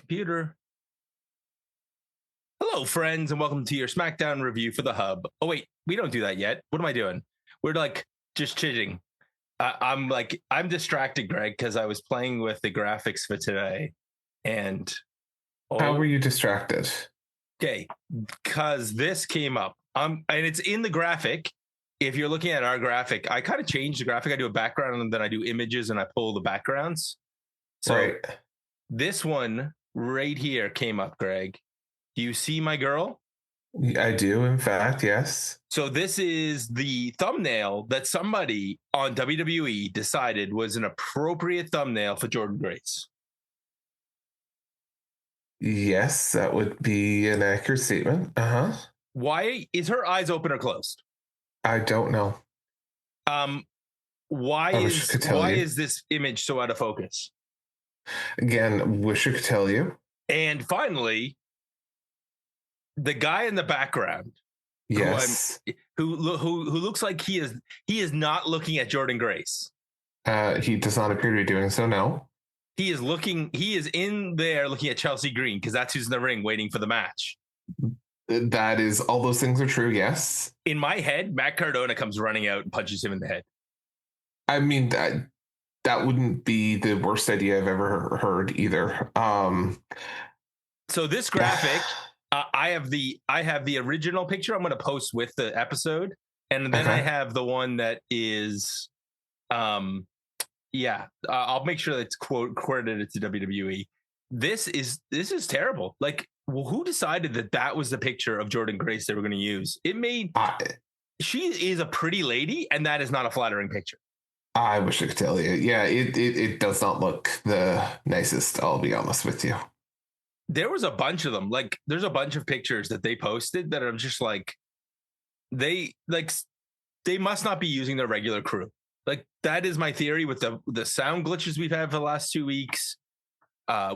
computer. Hello, friends, and welcome to your Smackdown review for the Hub. Oh, wait, we don't do that yet. What am I doing? We're just chitting. I'm distracted, Greg, because I was playing with the graphics for today. And how were you distracted? Okay, because this came up. And it's in the graphic. If you're looking at our graphic, I kind of change the graphic. I do a background and then I do images and I pull the backgrounds. So right. This one right here came up, Greg. Do you see my girl? I do, in fact, yes. So this is the thumbnail that somebody on WWE decided was an appropriate thumbnail for Jordynne Grace. Yes, that would be an accurate statement. Why is her eyes open or closed? I don't know. Why is this image so out of focus? Again, wish I could tell you. And finally, the guy in the background, yes, who looks like he is not looking at Jordynne Grace. He does not appear to be doing so. No, he is in there looking at Chelsea Green because that's who's in the ring waiting for the match. That is, all those things are true. Yes. In my head, Matt Cardona comes running out and punches him in the head. I mean, that wouldn't be the worst idea I've ever heard either. So this graphic, I have the original picture I'm going to post with the episode, and then I have the one that is, I'll make sure that's credited to WWE. This is terrible. Like, well, who decided that was the picture of Jordynne Grace they were going to use? She is a pretty lady, and that is not a flattering picture. I wish I could tell you. Yeah, it does not look the nicest, I'll be honest with you. There was a bunch of them. Like, there's a bunch of pictures that they posted that are just like, they must not be using their regular crew. Like, that is my theory with the sound glitches we've had for the last 2 weeks.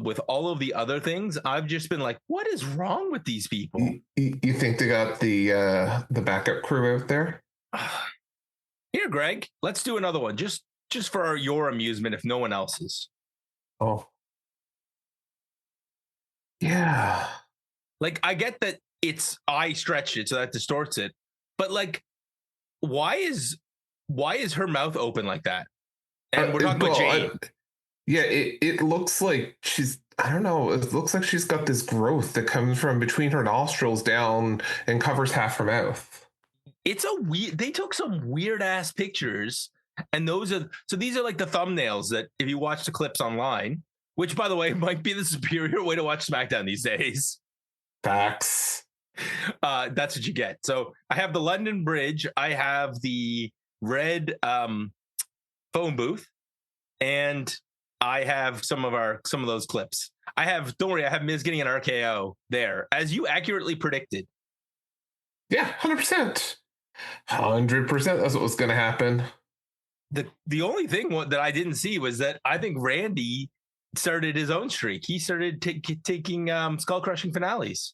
With all of the other things, I've just been like, what is wrong with these people? You think they got the backup crew out there? Here, Greg, let's do another one. Just for your amusement, if no one else's. Oh. Yeah. Like, I get that I stretched it so that distorts it, but like, why is her mouth open like that? And we're talking about Jane. Yeah, it looks like I don't know. It looks like she's got this growth that comes from between her nostrils down and covers half her mouth. They took some weird ass pictures, and these are like the thumbnails that if you watch the clips online, which by the way might be the superior way to watch SmackDown these days. Facts. That's what you get. So I have the London Bridge, I have the red phone booth, and I have some of those clips. Don't worry, I have Miz getting an RKO there, as you accurately predicted. Yeah, 100%. 100%. That's what was going to happen. The only thing that I didn't see was that I think Randy started his own streak. He started taking skull crushing finales,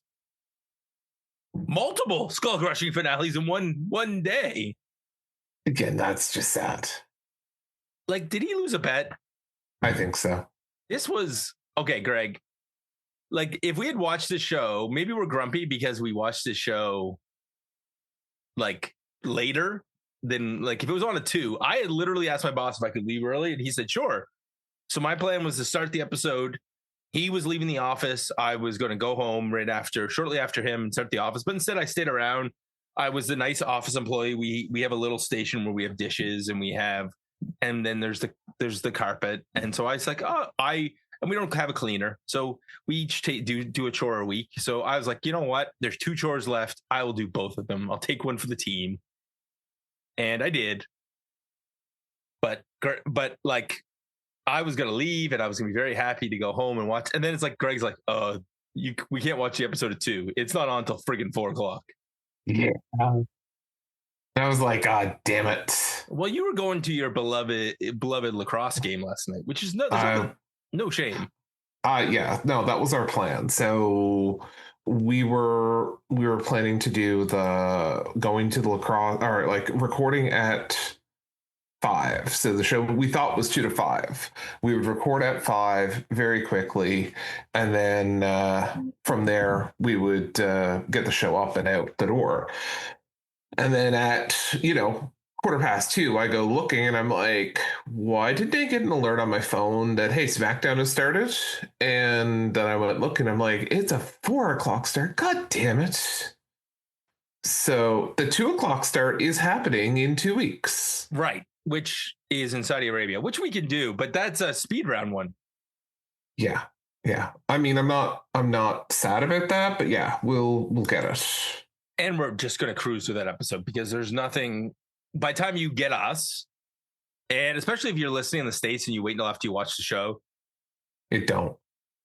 multiple skull crushing finales in one day. Again, that's just sad. Like, did he lose a bet? I think so. This was okay, Greg. Like, if we had watched the show, maybe we're grumpy because we watched the show like later than, like, if it was on at 2. I had literally asked my boss if I could leave early, and he said sure. So my plan was to start the episode. He was leaving the office. I was going to go home shortly after him, and start the office. But instead, I stayed around. I was the nice office employee. We have a little station where we have dishes, and then there's the carpet. And so I was like, and we don't have a cleaner, so we each do a chore a week. So I was like, you know what? There's 2 chores left. I will do both of them. I'll take one for the team, and I did. But like, I was gonna leave, and I was gonna be very happy to go home and watch. And then it's like Greg's like, we can't watch the episode at 2. It's not on until friggin' 4:00. Yeah. I was like, God damn it. Well, you were going to your beloved lacrosse game last night, which is no shame. Yeah, no, that was our plan. So we were planning to do going to the lacrosse, or like recording at 5. So the show we thought was 2 to 5. We would record at 5 very quickly, and then from there we would get the show up and out the door. And then at 2:15, I go looking, and I'm like, why didn't I get an alert on my phone that, hey, SmackDown has started? And then I went looking, I'm like, it's a 4:00 start. God damn it. So the 2:00 start is happening in 2 weeks. Right. Which is in Saudi Arabia, which we can do, but that's a speed round one. Yeah. Yeah. I mean, I'm not sad about that, but yeah, we'll get it. And we're just going to cruise through that episode because there's nothing by the time you get us, and especially if you're listening in the States and you wait until after you watch the show. It don't.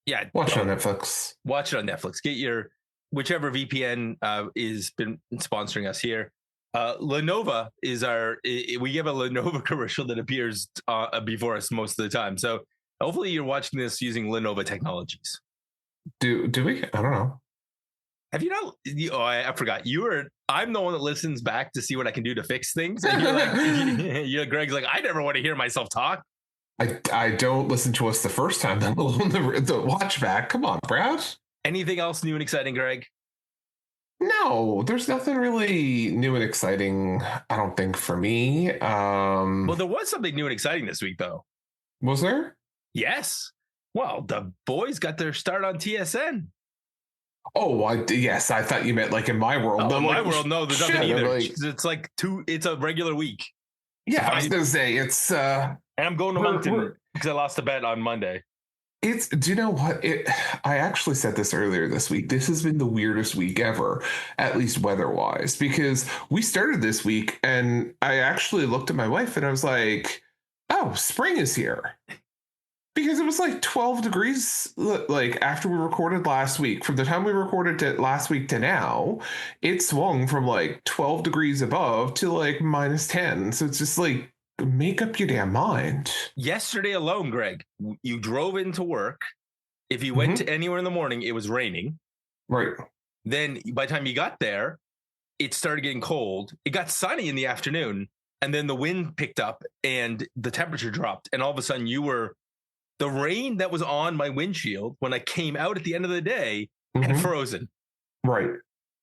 Yeah. Watch it on Netflix. Watch it on Netflix. Get your whichever VPN is been sponsoring us here. Lenovo is we have a Lenovo commercial that appears before us most of the time. So hopefully you're watching this using Lenovo technologies. Do we? I don't know. Have you not? I forgot. I'm the one that listens back to see what I can do to fix things. And you're like, Greg's like, I never want to hear myself talk. I don't listen to us the first time, let alone the watch back. Come on, Brad. Anything else new and exciting, Greg? No, there's nothing really new and exciting, I don't think, for me. Well, there was something new and exciting this week, though. Was there? Yes. Well, the boys got their start on TSN. Oh, yes. I thought you meant like in my world. Oh, in my world, no, there's nothing either. It's like it's a regular week. Yeah, I was going to say it's. And I'm going to Moncton because I lost a bet on Monday. Do you know what? I actually said this earlier this week. This has been the weirdest week ever, at least weather-wise, because we started this week and I actually looked at my wife and I was like, oh, spring is here. Because it was like 12 degrees, like after we recorded last week. From the time we recorded it last week to now, it swung from like 12 degrees above to like -10. So it's just like, make up your damn mind. Yesterday alone, Greg, you drove into work. If you went to anywhere in the morning, it was raining. Right. Then by the time you got there, it started getting cold. It got sunny in the afternoon. And then the wind picked up and the temperature dropped. And all of a sudden the rain that was on my windshield when I came out at the end of the day had frozen. Right.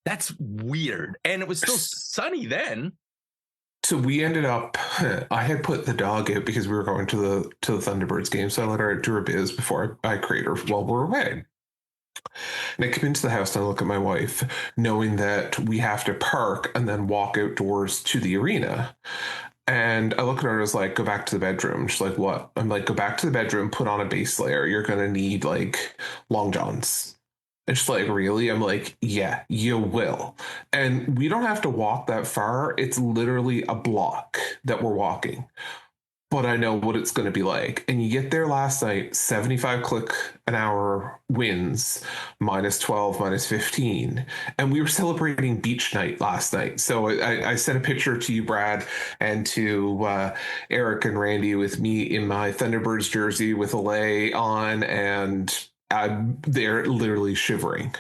That's weird. And it was still sunny then. So we ended up, I had put the dog out because we were going to the Thunderbirds game. So I let her do her biz before I crate her while we're away. And I come into the house and I look at my wife, knowing that we have to park and then walk outdoors to the arena. And I look at her and I was like, go back to the bedroom. She's like, what? I'm like, go back to the bedroom, put on a base layer. You're going to need like long johns. And she's like, really? I'm like, yeah, you will. And we don't have to walk that far. It's literally a block that we're walking. But I know what it's going to be like. And you get there last night, 75 click an hour winds, -12, -15. And we were celebrating beach night last night. So I sent a picture to you, Brad, and to Eric and Randy with me in my Thunderbirds jersey with a lei on, and they're literally shivering.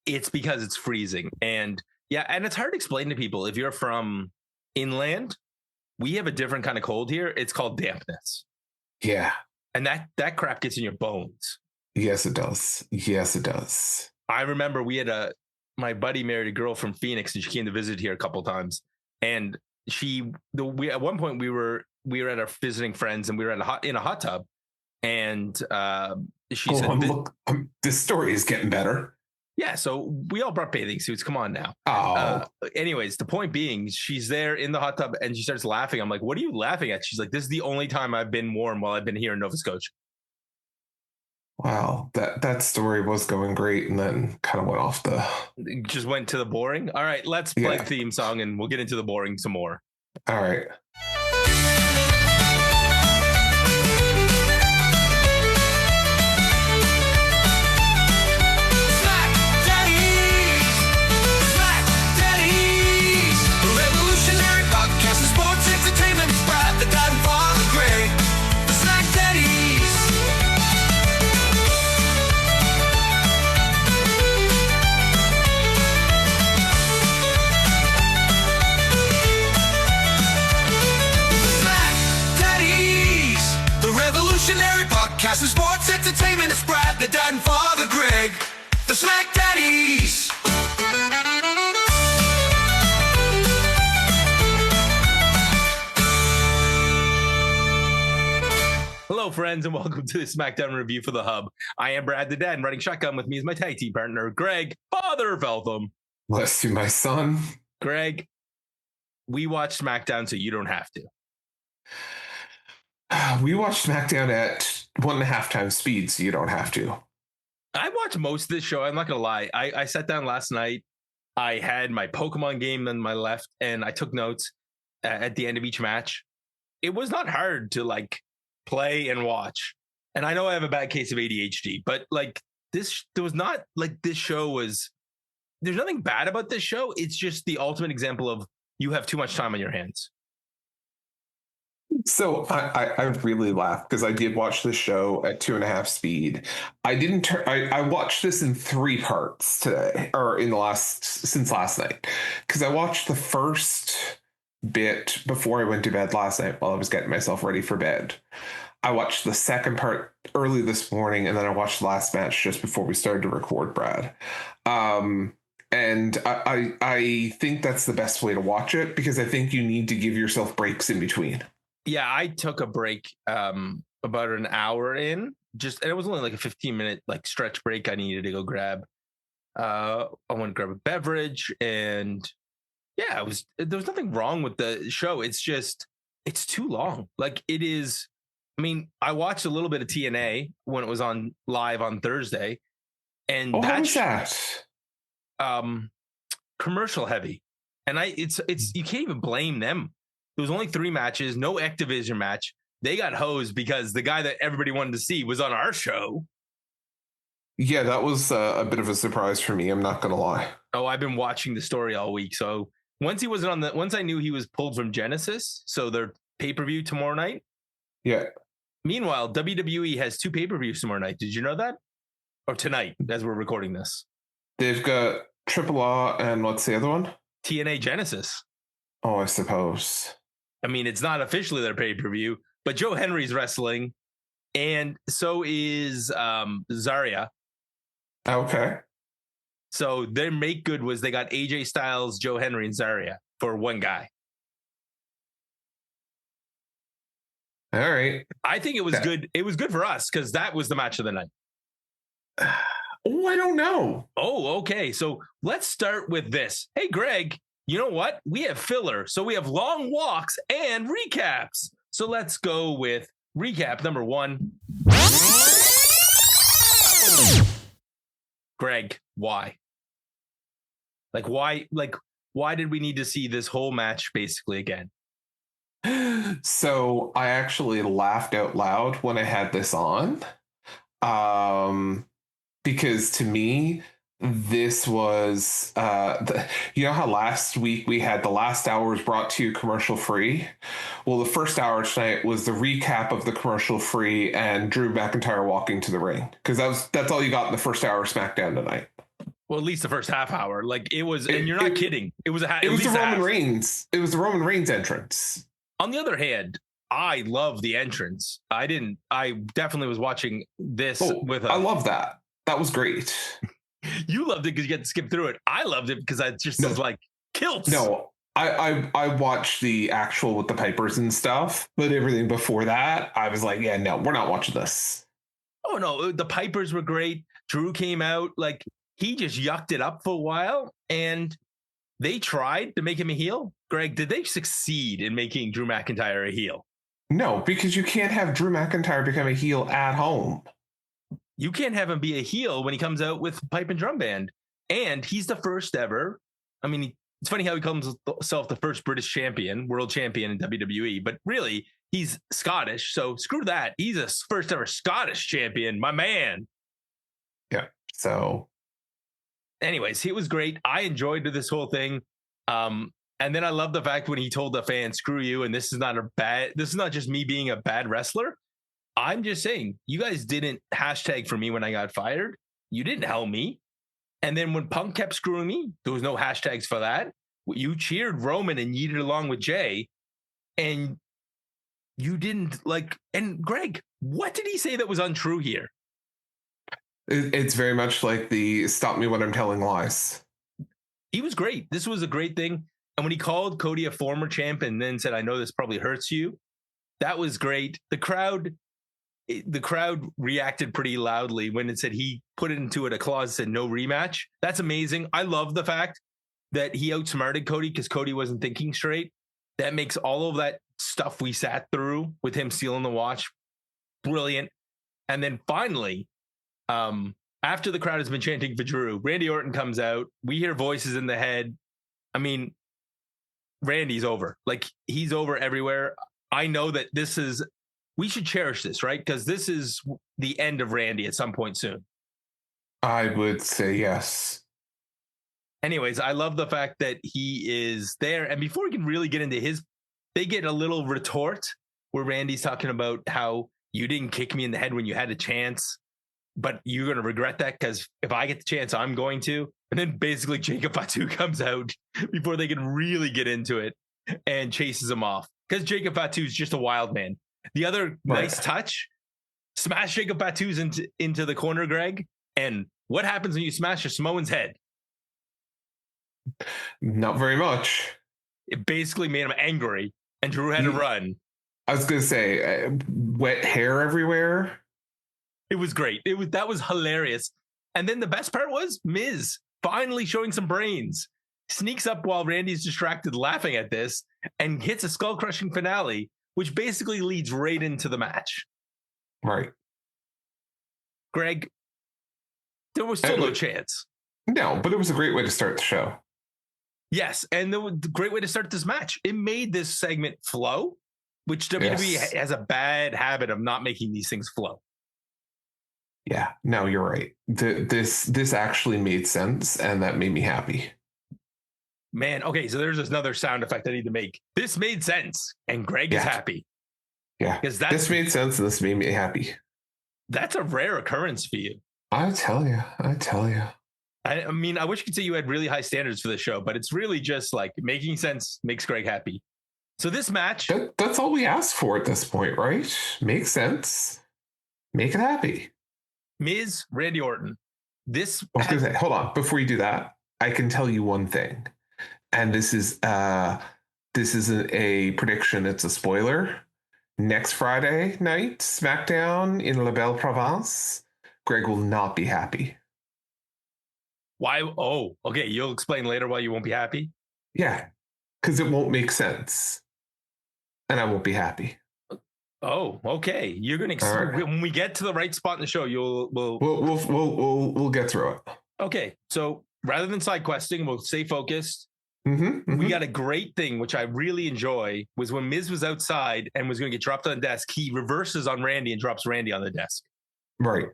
It's because it's freezing. And yeah, and it's hard to explain to people. If you're from inland, we have a different kind of cold here. It's called dampness. Yeah. And that crap gets in your bones. Yes, it does. Yes, it does. I remember my buddy married a girl from Phoenix and she came to visit here a couple of times. And at one point we were at our visiting friends and we were in a hot tub. And she said, look, this story is getting better. Yeah, so we all brought bathing suits. Come on now. Oh. Anyways, the point being, she's there in the hot tub and she starts laughing. I'm like, what are you laughing at? She's like, this is the only time I've been warm while I've been here in Nova Scotia. Wow, that story was going great and then kind of went off just went to the boring. All right, let's play the theme song and we'll get into the boring some more. All right. friends, and welcome to the SmackDown review for the Hub. I am Brad the Dad, and running shotgun with me is my tag team partner, Greg, Father Feltham. Bless you, my son. Greg, we watched SmackDown, so you don't have to. We watched SmackDown at 1.5 times speed, so you don't have to. I watched most of this show. I'm not going to lie. I sat down last night. I had my Pokemon game on my left, and I took notes at the end of each match. It was not hard to play and watch. And I know I have a bad case of ADHD, but this show was, there's nothing bad about this show. It's just the ultimate example of you have too much time on your hands. So I really laughed because I did watch the show at 2.5 speed. I watched this in 3 parts today, or since last night, because I watched the first bit before I went to bed last night while I was getting myself ready for bed. I watched the second part early this morning, and then I watched the last match just before we started to record, Brad. And I think that's the best way to watch it, because I think you need to give yourself breaks in between. Yeah, I took a break about an hour in. And it was only like a 15-minute stretch break. I needed to go grab. I went to grab a beverage, and yeah, there was nothing wrong with the show. It's just it's too long. It is. I mean, I watched a little bit of TNA when it was on live on Thursday, and how was that? Commercial heavy, and it's you can't even blame them. There was only 3 matches, no Activision match. They got hosed because the guy that everybody wanted to see was on our show. Yeah, that was a bit of a surprise for me. I'm not going to lie. Oh, I've been watching the story all week. So once I knew he was pulled from Genesis, so their pay-per-view tomorrow night. Yeah. Meanwhile, WWE has 2 pay-per-views tomorrow night. Did you know that? Or tonight, as we're recording this. They've got Triple R and what's the other one? TNA Genesis. Oh, I suppose. I mean, it's not officially their pay-per-view, but Joe Henry's wrestling, and so is Zarya. Okay. So their make good was they got AJ Styles, Joe Henry, and Zarya for one guy. All right. I think it was good. It was good for us because that was the match of the night. Oh, I don't know. Oh, okay. So let's start with this. Hey, Greg, you know what? We have filler. So we have long walks and recaps. So let's go with recap number 1. Greg, why? Why did we need to see this whole match basically again? So I actually laughed out loud when I had this on. Because to me, this was, you know how last week we had the last hour was brought to you commercial free? Well, the first hour tonight was the recap of the commercial free and Drew McIntyre walking to the ring. Because that's all you got in the first hour of SmackDown tonight. Well, at least the first half hour. And you're not kidding. It was the Roman Reigns. It was the Roman Reigns entrance. On the other hand, I love the entrance. I definitely was watching this with I love that. That was great. You loved it because you get to skip through it. I loved it because I just was like kilts. No, I watched the actual with the Pipers and stuff, but everything before that, I was like, yeah, no, we're not watching this. Oh no, the Pipers were great. Drew came out he just yucked it up for a while, and they tried to make him a heel. Greg, did they succeed in making Drew McIntyre a heel? No, because you can't have Drew McIntyre become a heel at home. You can't have him be a heel when he comes out with pipe and drum band. And he's the first ever. I mean, it's funny how he calls himself the first British champion, world champion in WWE, but really he's Scottish. So screw that. He's a first ever Scottish champion, my man. Yeah. So anyways, it was great. I enjoyed this whole thing. And then I love the fact when he told the fans, screw you. And this is not just me being a bad wrestler. I'm just saying, you guys didn't hashtag for me when I got fired. You didn't help me. And then when Punk kept screwing me, there was no hashtags for that. You cheered Roman and yeeted along with Jay. And you didn't and Greg, what did he say that was untrue here? It's very much like the stop me when I'm telling lies. He was great. This was a great thing. And when he called Cody a former champ and then said, I know this probably hurts you, that was great. The crowd, the crowd reacted pretty loudly when it said he put it into a clause that said no rematch. That's amazing. I love the fact that he outsmarted Cody because Cody wasn't thinking straight. That makes all of that stuff we sat through with him stealing the watch brilliant. And then finally, after the crowd has been chanting for Drew, Randy Orton comes out. We hear voices in the head. I mean, Randy's over. Like, he's over everywhere. I know that we should cherish this, right? Because this is the end of Randy at some point soon. I would say yes. Anyways, I love the fact that he is there. And before we can really get into they get a little retort where Randy's talking about how you didn't kick me in the head when you had a chance, but you're going to regret that because if I get the chance, I'm going to. And then basically Jacob Fatu comes out before they can really get into it and chases him off because Jacob Fatu is just a wild man. The other nice touch, smash Jacob Fatu's into the corner, Greg. And what happens when you smash a Samoan's head? Not very much. It basically made him angry, and Drew had to run. I was going to say, wet hair everywhere. It was great. That was hilarious. And then the best part was Miz finally showing some brains. Sneaks up while Randy's distracted laughing at this and hits a skull-crushing finale, which basically leads right into the match. Right. Greg, there was still no chance. No, but it was a great way to start the show. Yes, and the great way to start this match. It made this segment flow, which WWE has a bad habit of not making these things flow. Yeah, no, you're right. This actually made sense, and that made me happy. Man, okay, so there's another sound effect I need to make. This made sense, and Greg is happy. Yeah, because this made sense, and this made me happy. That's a rare occurrence for you. I tell you. I mean, I wish you could say you had really high standards for the show, but it's really just like making sense makes Greg happy. So this match... That's all we asked for at this point, right? Make sense. Make it happy. Miz, Randy Orton. Hold on. Before you do that, I can tell you one thing. And this isn't a prediction, it's a spoiler. Next Friday night, SmackDown in La Belle Province, Greg will not be happy. Why? Oh, okay. You'll explain later why you won't be happy? Yeah, because it won't make sense. And I won't be happy. Oh, okay. You're going to when we get to the right spot in the show, we'll get through it. Okay. So rather than side questing, we'll stay focused. We got a great thing, which I really enjoy, was when Miz was outside and was going to get dropped on the desk, he reverses on Randy and drops Randy on the desk. Right.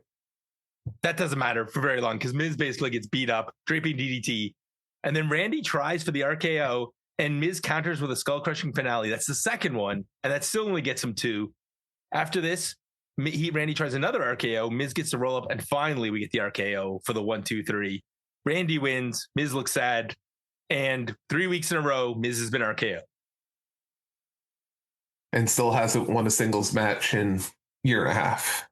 That doesn't matter for very long because Miz basically gets beat up, draping DDT. And then Randy tries for the RKO and Miz counters with a skull-crushing finale. That's the second one, and that still only gets him 2. After this, Randy tries another RKO. Miz gets the roll-up, and finally we get the RKO for the 1, 2, 3. Randy wins. Miz looks sad. And 3 weeks in a row, Miz has been RKO. And still hasn't won a singles match in a year and a half.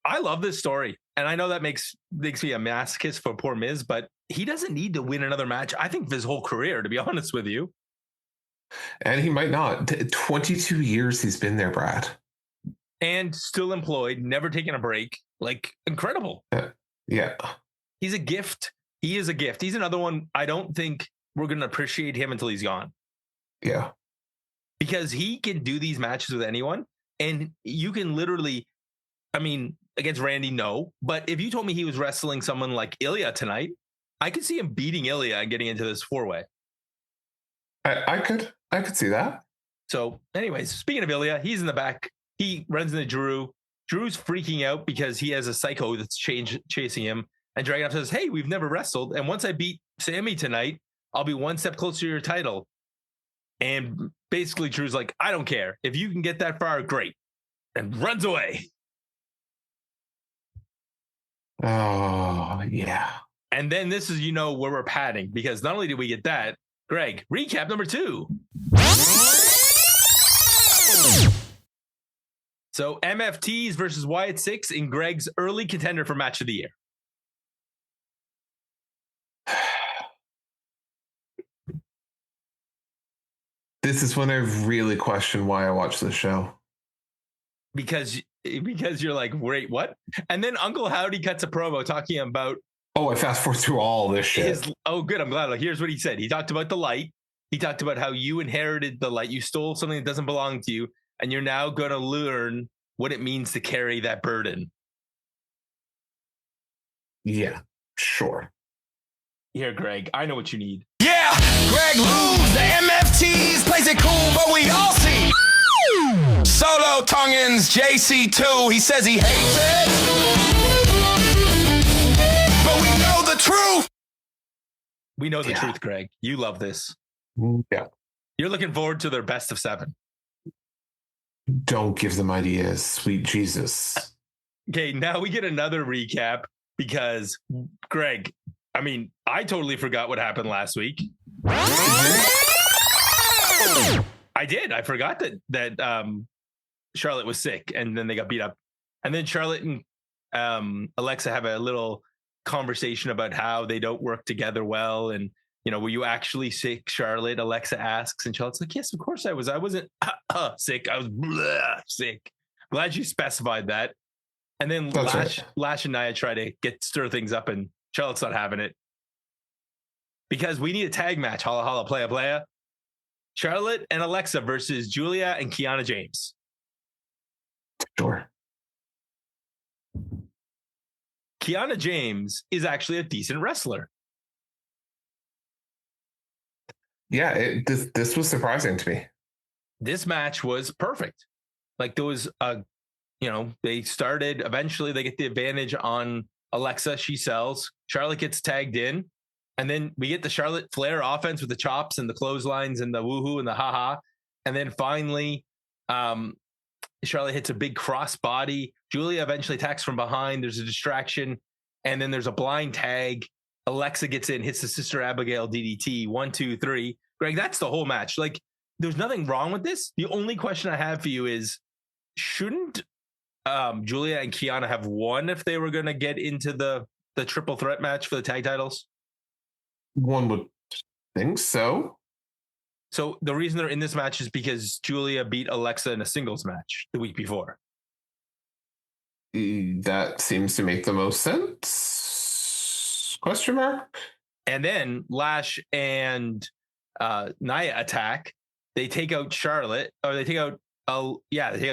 I love this story. And I know that makes me a masochist for poor Miz, but he doesn't need to win another match, I think, for his whole career, to be honest with you. And he might not. 22 years he's been there, Brad. And still employed, never taken a break. Like, incredible. Yeah. He's a gift. He is a gift. He's another one. I don't think we're going to appreciate him until he's gone. Yeah. Because he can do these matches with anyone. And you can literally, I mean, against Randy, no. But if you told me he was wrestling someone like Ilya tonight, I could see him beating Ilya and getting into this 4-way. I could see that. So anyways, speaking of Ilya, he's in the back. He runs into Drew. Drew's freaking out because he has a psycho that's chasing him. And Dragunov says, hey, we've never wrestled. And once I beat Sammy tonight, I'll be one step closer to your title. And basically Drew's like, I don't care. If you can get that far, great. And runs away. Oh, yeah. And then this is, where we're padding. Because not only did we get that, Greg, recap number 2. So MFTs versus Wyatt 6 in Greg's early contender for match of the year. This is when I really question why I watch this show. Because because you're like, wait, what? And then Uncle Howdy cuts a promo talking about I fast forward through all this shit. Good. I'm glad. Like, here's what he said. He talked about the light. He talked about how you inherited the light. You stole something that doesn't belong to you, and you're now going to learn what it means to carry that burden. Yeah, sure. Here, Greg, I know what you need. Yeah, Greg moves the MFTs, plays it cool, but we all see. Solo Tongans, JC2, he says he hates it. But we know the truth. We know the truth, Greg. You love this. Yeah. You're looking forward to their best of 7. Don't give them ideas, sweet Jesus. Okay, now we get another recap because, Greg, I mean, I totally forgot what happened last week. I did. I forgot that Charlotte was sick, and then they got beat up. And then Charlotte and Alexa have a little conversation about how they don't work together well. And, you know, were you actually sick, Charlotte? Alexa asks, and Charlotte's like, yes, of course I was. I wasn't sick. I was sick. Glad you specified that. And then Lash and Nia try to stir things up, and Charlotte's not having it. Because we need a tag match. Holla, holla, playa, playa. Charlotte and Alexa versus Julia and Kiana James. Sure. Kiana James is actually a decent wrestler. Yeah, this was surprising to me. This match was perfect. Like, there was they started, eventually they get the advantage on Alexa. She sells. Charlotte gets tagged in. And then we get the Charlotte Flair offense with the chops and the clotheslines and the woohoo and the haha. And then finally, Charlotte hits a big cross body. Julia eventually attacks from behind. There's a distraction. And then there's a blind tag. Alexa gets in, hits the Sister Abigail DDT. 1, 2, 3. Greg, that's the whole match. Like, there's nothing wrong with this. The only question I have for you is, shouldn't Julia and Kiana have won if they were going to get into the triple threat match for the tag titles? One would think so. So the reason they're in this match is because Julia beat Alexa in a singles match the week before. That seems to make the most sense. Question mark. And then Lash and Nia attack. They take out Charlotte, or they take out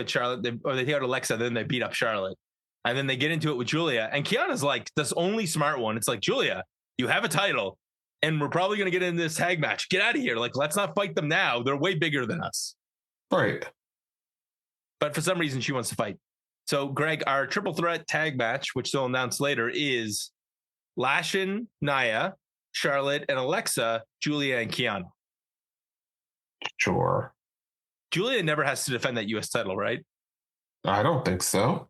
Charlotte, or they take out Alexa. Then they beat up Charlotte, and then they get into it with Julia. And Kiana's like this only smart one. It's like, Julia, you have a title, and we're probably going to get in this tag match. Get out of here. Like, let's not fight them now. They're way bigger than us. Right. But for some reason, she wants to fight. So, Greg, our triple threat tag match, which they'll announce later, is Lashin, Nia, Charlotte, and Alexa, Julia, and Kiana. Sure. Julia never has to defend that U.S. title, right? I don't think so.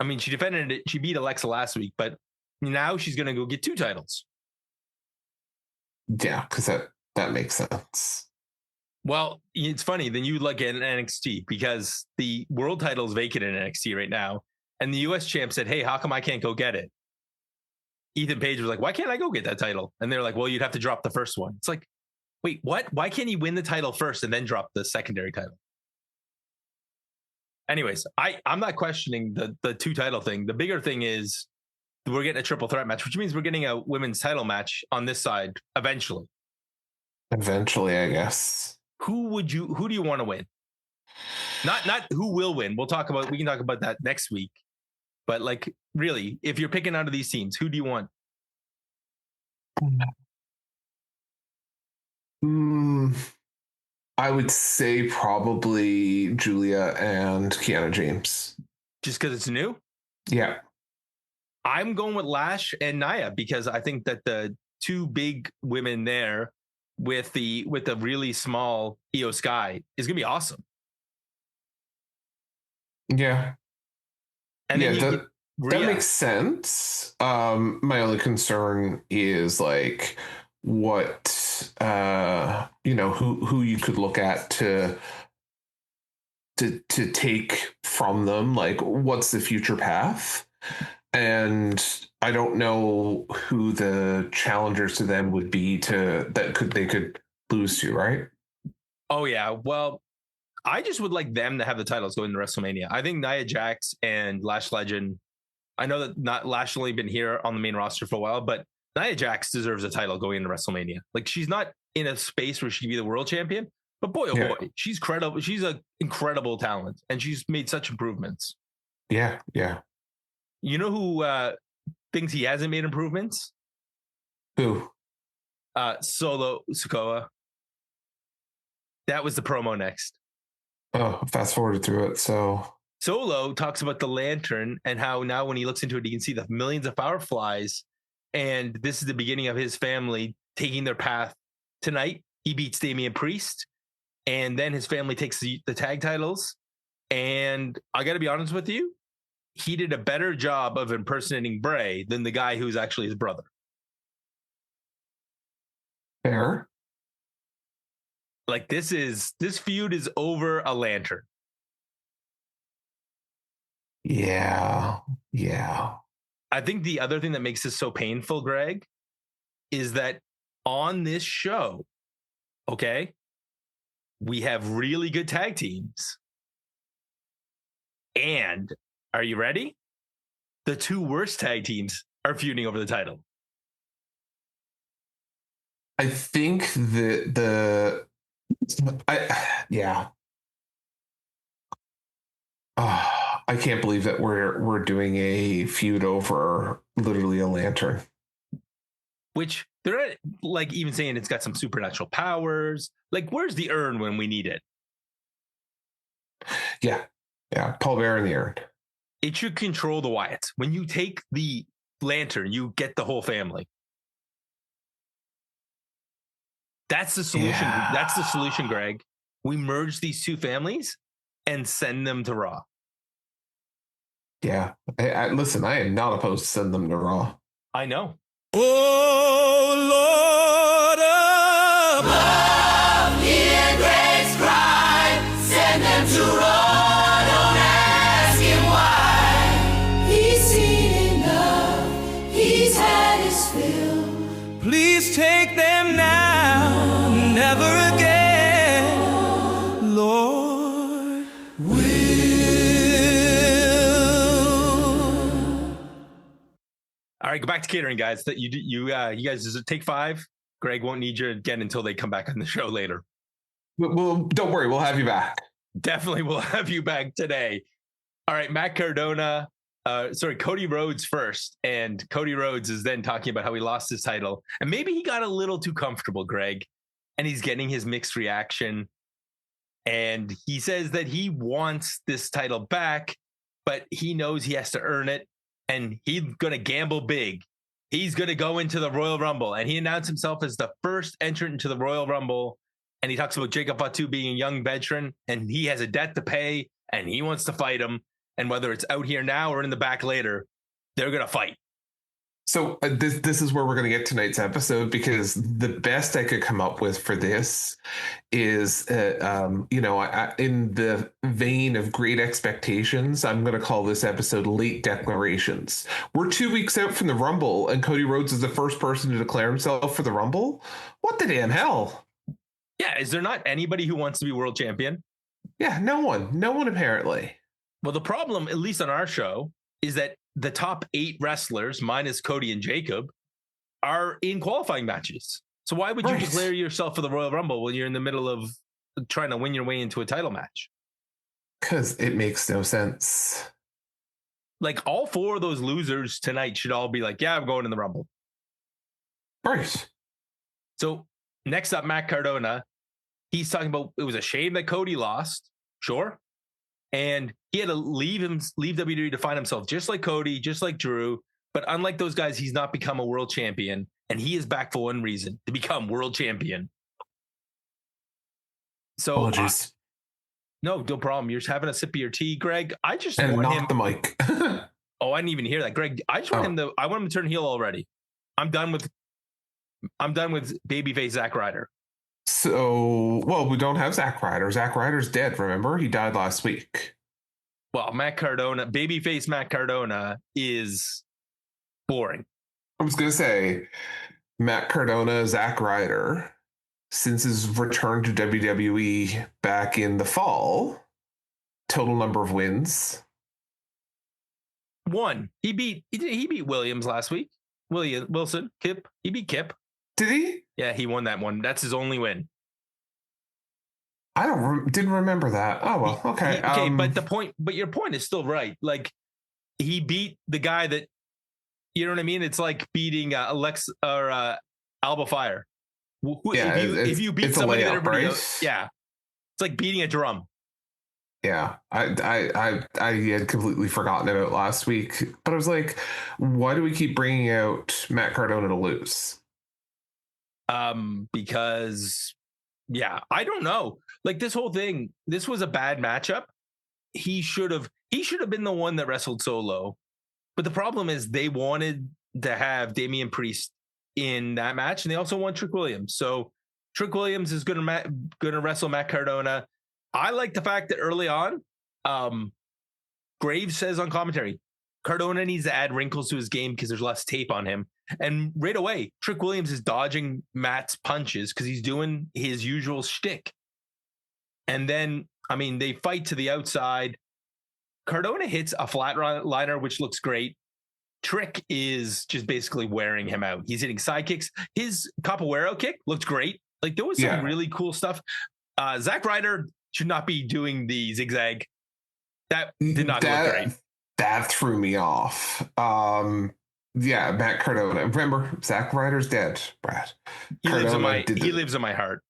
I mean, she defended it. She beat Alexa last week, but now she's going to go get 2 titles. Yeah, because that makes sense. Well, it's funny. Then you look at NXT because the world title is vacant in NXT right now. And the U.S. champ said, hey, how come I can't go get it? Ethan Page was like, why can't I go get that title? And they're like, well, you'd have to drop the first one. It's like, wait, what? Why can't he win the title first and then drop the secondary title? Anyways, I'm not questioning the 2 title thing. The bigger thing is we're getting a triple threat match, which means we're getting a women's title match on this side eventually. Eventually, I guess. Who do you want to win? Not who will win. We can talk about that next week. But like, really, if you're picking out of these teams, who do you want? I would say probably Julia and Kiana James. Just because it's new? Yeah. I'm going with Lash and Nia because I think that the 2 big women there with the really small Io Sky is going to be awesome. Yeah. And yeah, then that makes sense. My only concern is like what who you could look at to take from them, like what's the future path. And I don't know who the challengers to them would be they could lose to, right? Oh yeah, well, I just would like them to have the titles going to WrestleMania. I think Nia Jax and Lash Legend. I know that not Lash only been here on the main roster for a while, but Nia Jax deserves a title going into WrestleMania. Like, she's not in a space where she can be the world champion, but boy, oh boy, she's credible. She's an incredible talent, and she's made such improvements. Yeah. You know who thinks he hasn't made improvements? Who? Solo Sikoa. That was the promo next. Oh, fast forwarded through it. So Solo talks about the lantern and how now when he looks into it, he can see the millions of fireflies. And this is the beginning of his family taking their path. Tonight, he beats Damian Priest. And then his family takes the tag titles. And I got to be honest with you, he did a better job of impersonating Bray than the guy who's actually his brother. fair. Like, this feud is over a lantern. Yeah. I think the other thing that makes this so painful, Greg, is that on this show, okay, we have really good tag teams. And are you ready? The two worst tag teams are feuding over the title. I think I can't believe that we're doing a feud over literally a lantern. Which they're not, like, even saying it's got some supernatural powers. Like, where's the urn when we need it? Yeah. Paul Bear in the urn. It should control the Wyatts. When you take the lantern, you get the whole family. That's the solution. Yeah. That's the solution, Greg. We merge these two families and send them to Raw. Yeah. Listen, I am not opposed to send them to Raw. I know. Oh, Lord above, hear Greg's cry, send them to Raw, don't ask him why. He's seen enough, he's had his fill. Please take them now, never again, Lord will. All right, go back to catering, guys. That you guys just take 5. Greg won't need you again until they come back on the show later. Well, don't worry, we'll have you back. Definitely, we'll have you back today. All right, Cody Rhodes first, and Cody Rhodes is then talking about how he lost his title, and maybe he got a little too comfortable, Greg, and he's getting his mixed reaction, and he says that he wants this title back, but he knows he has to earn it. And he's going to gamble big. He's going to go into the Royal Rumble. And he announced himself as the first entrant into the Royal Rumble. And he talks about Jacob Fatu being a young veteran. And he has a debt to pay. And he wants to fight him. And whether it's out here now or in the back later, they're going to fight. So this is where we're going to get tonight's episode, because the best I could come up with for this is, in the vein of great expectations, I'm going to call this episode Late Declarations. We're 2 weeks out from the Rumble, and Cody Rhodes is the first person to declare himself for the Rumble. What the damn hell? Yeah, is there not anybody who wants to be world champion? Yeah, no one apparently. Well, the problem, at least on our show, is that the top 8 wrestlers, minus Cody and Jacob, are in qualifying matches. So why would you declare yourself for the Royal Rumble when you're in the middle of trying to win your way into a title match? Because it makes no sense. Like, all 4 of those losers tonight should all be like, yeah, I'm going in the Rumble. Right. So next up, Matt Cardona. He's talking about it was a shame that Cody lost. Sure. And he had to leave WWE to find himself, just like Cody, just like Drew. But unlike those guys, he's not become a world champion. And he is back for one reason, to become world champion. So, apologies. No problem. You're just having a sip of your tea, Greg. I just and want not him. The mic. Oh, I didn't even hear that, Greg. I just want him to. I want him to turn heel already. I'm done with babyface Zack Ryder. So, well, we don't have Zack Ryder. Zack Ryder's dead, remember? He died last week. Well, Matt Cardona, babyface Matt Cardona is boring. I was going to say, Matt Cardona, Zack Ryder. since his return to WWE back in the fall. Total number of wins. 1. He beat Williams last week. Wilson, Kip. He beat Kip. Did he? Yeah, he won that one. That's his only win. I didn't remember that. Oh well, okay. But your point is still right. Like, he beat the guy that, you know what I mean? It's like beating Alexa or Alba Fire. If you beat somebody that everybody else, yeah, it's like beating a drum. Yeah, I had completely forgotten about last week, but I was like, why do we keep bringing out Matt Cardona to lose? Because, yeah, I don't know. Like, this whole thing, this was a bad matchup. He should have been the one that wrestled Solo, but the problem is they wanted to have Damian Priest in that match, and they also want Trick Williams. So Trick Williams is going to wrestle Matt Cardona. I like the fact that early on, Graves says on commentary, Cardona needs to add wrinkles to his game because there's less tape on him. And right away, Trick Williams is dodging Matt's punches because he's doing his usual shtick. And then, I mean, they fight to the outside. Cardona hits a flatliner, which looks great. Trick is just basically wearing him out. He's hitting side kicks. His capoeira kick looked great. Like, there was some really cool stuff. Zack Ryder should not be doing the zigzag. That did not look great. That threw me off. Matt Cardona. Remember, Zack Ryder's dead, Brad. He lives in my heart.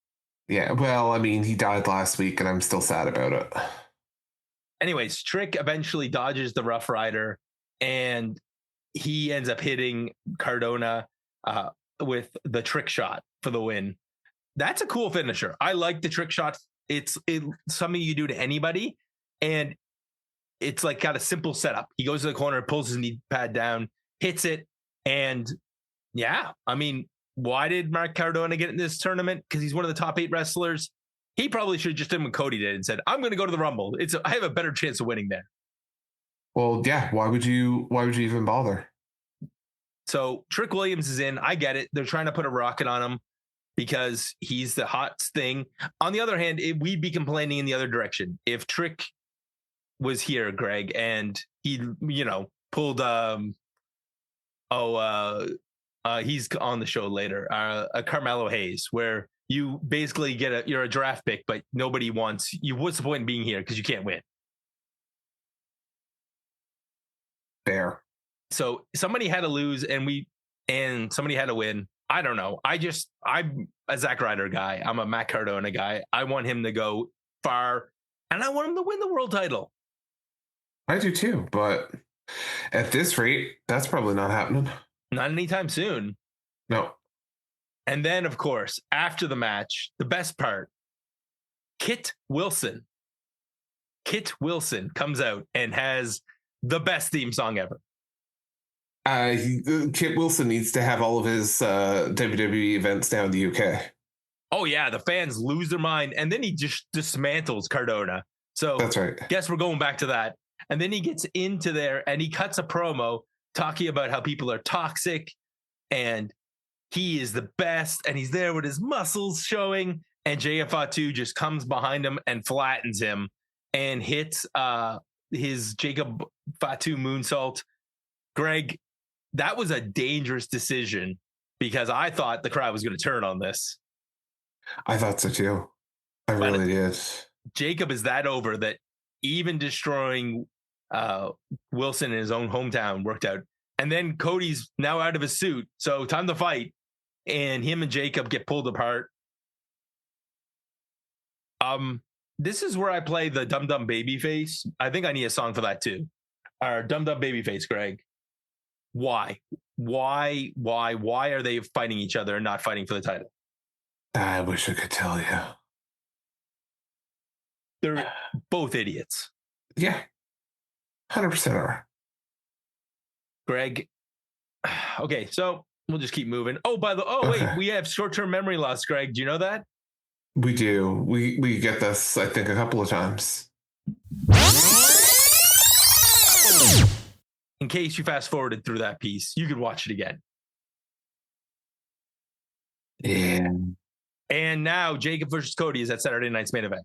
Yeah, well, I mean, he died last week, and I'm still sad about it. Anyways, Trick eventually dodges the Rough Rider, and he ends up hitting Cardona with the trick shot for the win. That's a cool finisher. I like the trick shot. It's something you do to anybody, and it's like got a simple setup. He goes to the corner, pulls his knee pad down, hits it, and yeah, I mean, why did Mark Cardona get in this tournament? Because he's one of the top 8 wrestlers. He probably should have just done what Cody did and said, "I'm going to go to the Rumble. I have a better chance of winning there." Well, yeah. Why would you even bother? So Trick Williams is in. I get it. They're trying to put a rocket on him because he's the hot thing. On the other hand, we'd be complaining in the other direction if Trick was here, Greg, and he, pulled. He's on the show later. A Carmelo Hayes, where you basically you're a draft pick, but nobody wants you. What's the point in being here? Because you can't win. Fair. So somebody had to lose, and somebody had to win. I don't know. I'm a Zack Ryder guy. I'm a Matt Cardona guy. I want him to go far, and I want him to win the world title. I do too, but at this rate, that's probably not happening. Not anytime soon. No. And then, of course, after the match, the best part, Kit Wilson comes out and has the best theme song ever. Kit Wilson needs to have all of his WWE events down in the UK. Oh, yeah. The fans lose their mind. And then he just dismantles Cardona. So that's right. Guess we're going back to that. And then he gets into there and he cuts a promo talking about how people are toxic and he is the best. And he's there with his muscles showing. And JF2 just comes behind him and flattens him and hits his Jacob Fatu moonsault. Greg, that was a dangerous decision because I thought the crowd was going to turn on this. I thought so too. I really did. Jacob is that over that even destroying Wilson in his own hometown worked out. And then Cody's now out of his suit. So time to fight. And him and Jacob get pulled apart. This is where I play the Dum Dum Babyface. I think I need a song for that too. Our Dum Dum Babyface, Greg. Why are they fighting each other and not fighting for the title? I wish I could tell you. They're both idiots. Yeah. 100% are. Greg. Okay, so we'll just keep moving. Wait, we have short-term memory loss, Greg. Do you know that? We do. We get this, I think, a couple of times. In case you fast forwarded through that piece, you could watch it again. Yeah. And now Jacob versus Cody is at Saturday night's main event.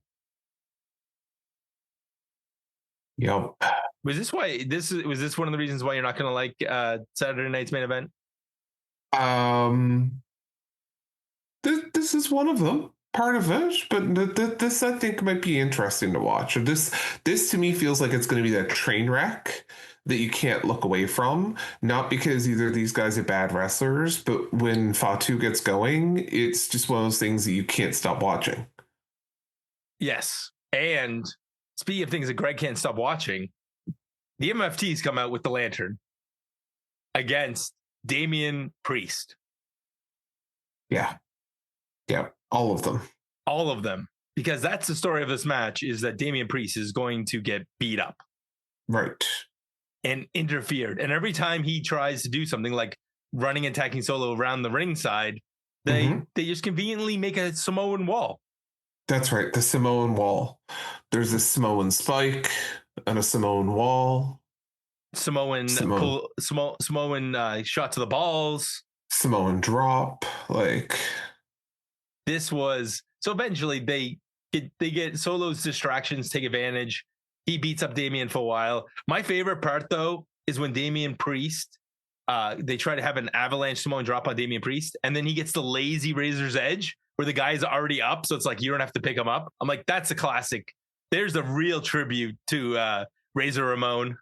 Yep. Was this one of the reasons why you're not going to like Saturday night's main event? This is one of them, part of it, but this I think might be interesting to watch. This to me feels like it's going to be that train wreck that you can't look away from, not because either of these guys are bad wrestlers, but when Fatu gets going, it's just one of those things that you can't stop watching. Yes. And speaking of things that Greg can't stop watching, the MFTs come out with the lantern against Damian Priest. Yeah. All of them. All of them. Because that's the story of this match, is that Damian Priest is going to get beat up. Right. And interfered. And every time he tries to do something like running and attacking Solo around the ringside, they just conveniently make a Samoan wall. That's right. The Samoan wall. There's a Samoan spike and a Samoan wall. Samoan shot to the balls. Samoan drop. Like, this was so eventually they get Solo's distractions, take advantage. He beats up Damian for a while. My favorite part though is when Damian Priest, they try to have an avalanche Samoan drop on Damian Priest, and then he gets the lazy Razor's Edge where the guy's already up, so it's like you don't have to pick him up. I'm like, that's a classic. There's a real tribute to Razor Ramon.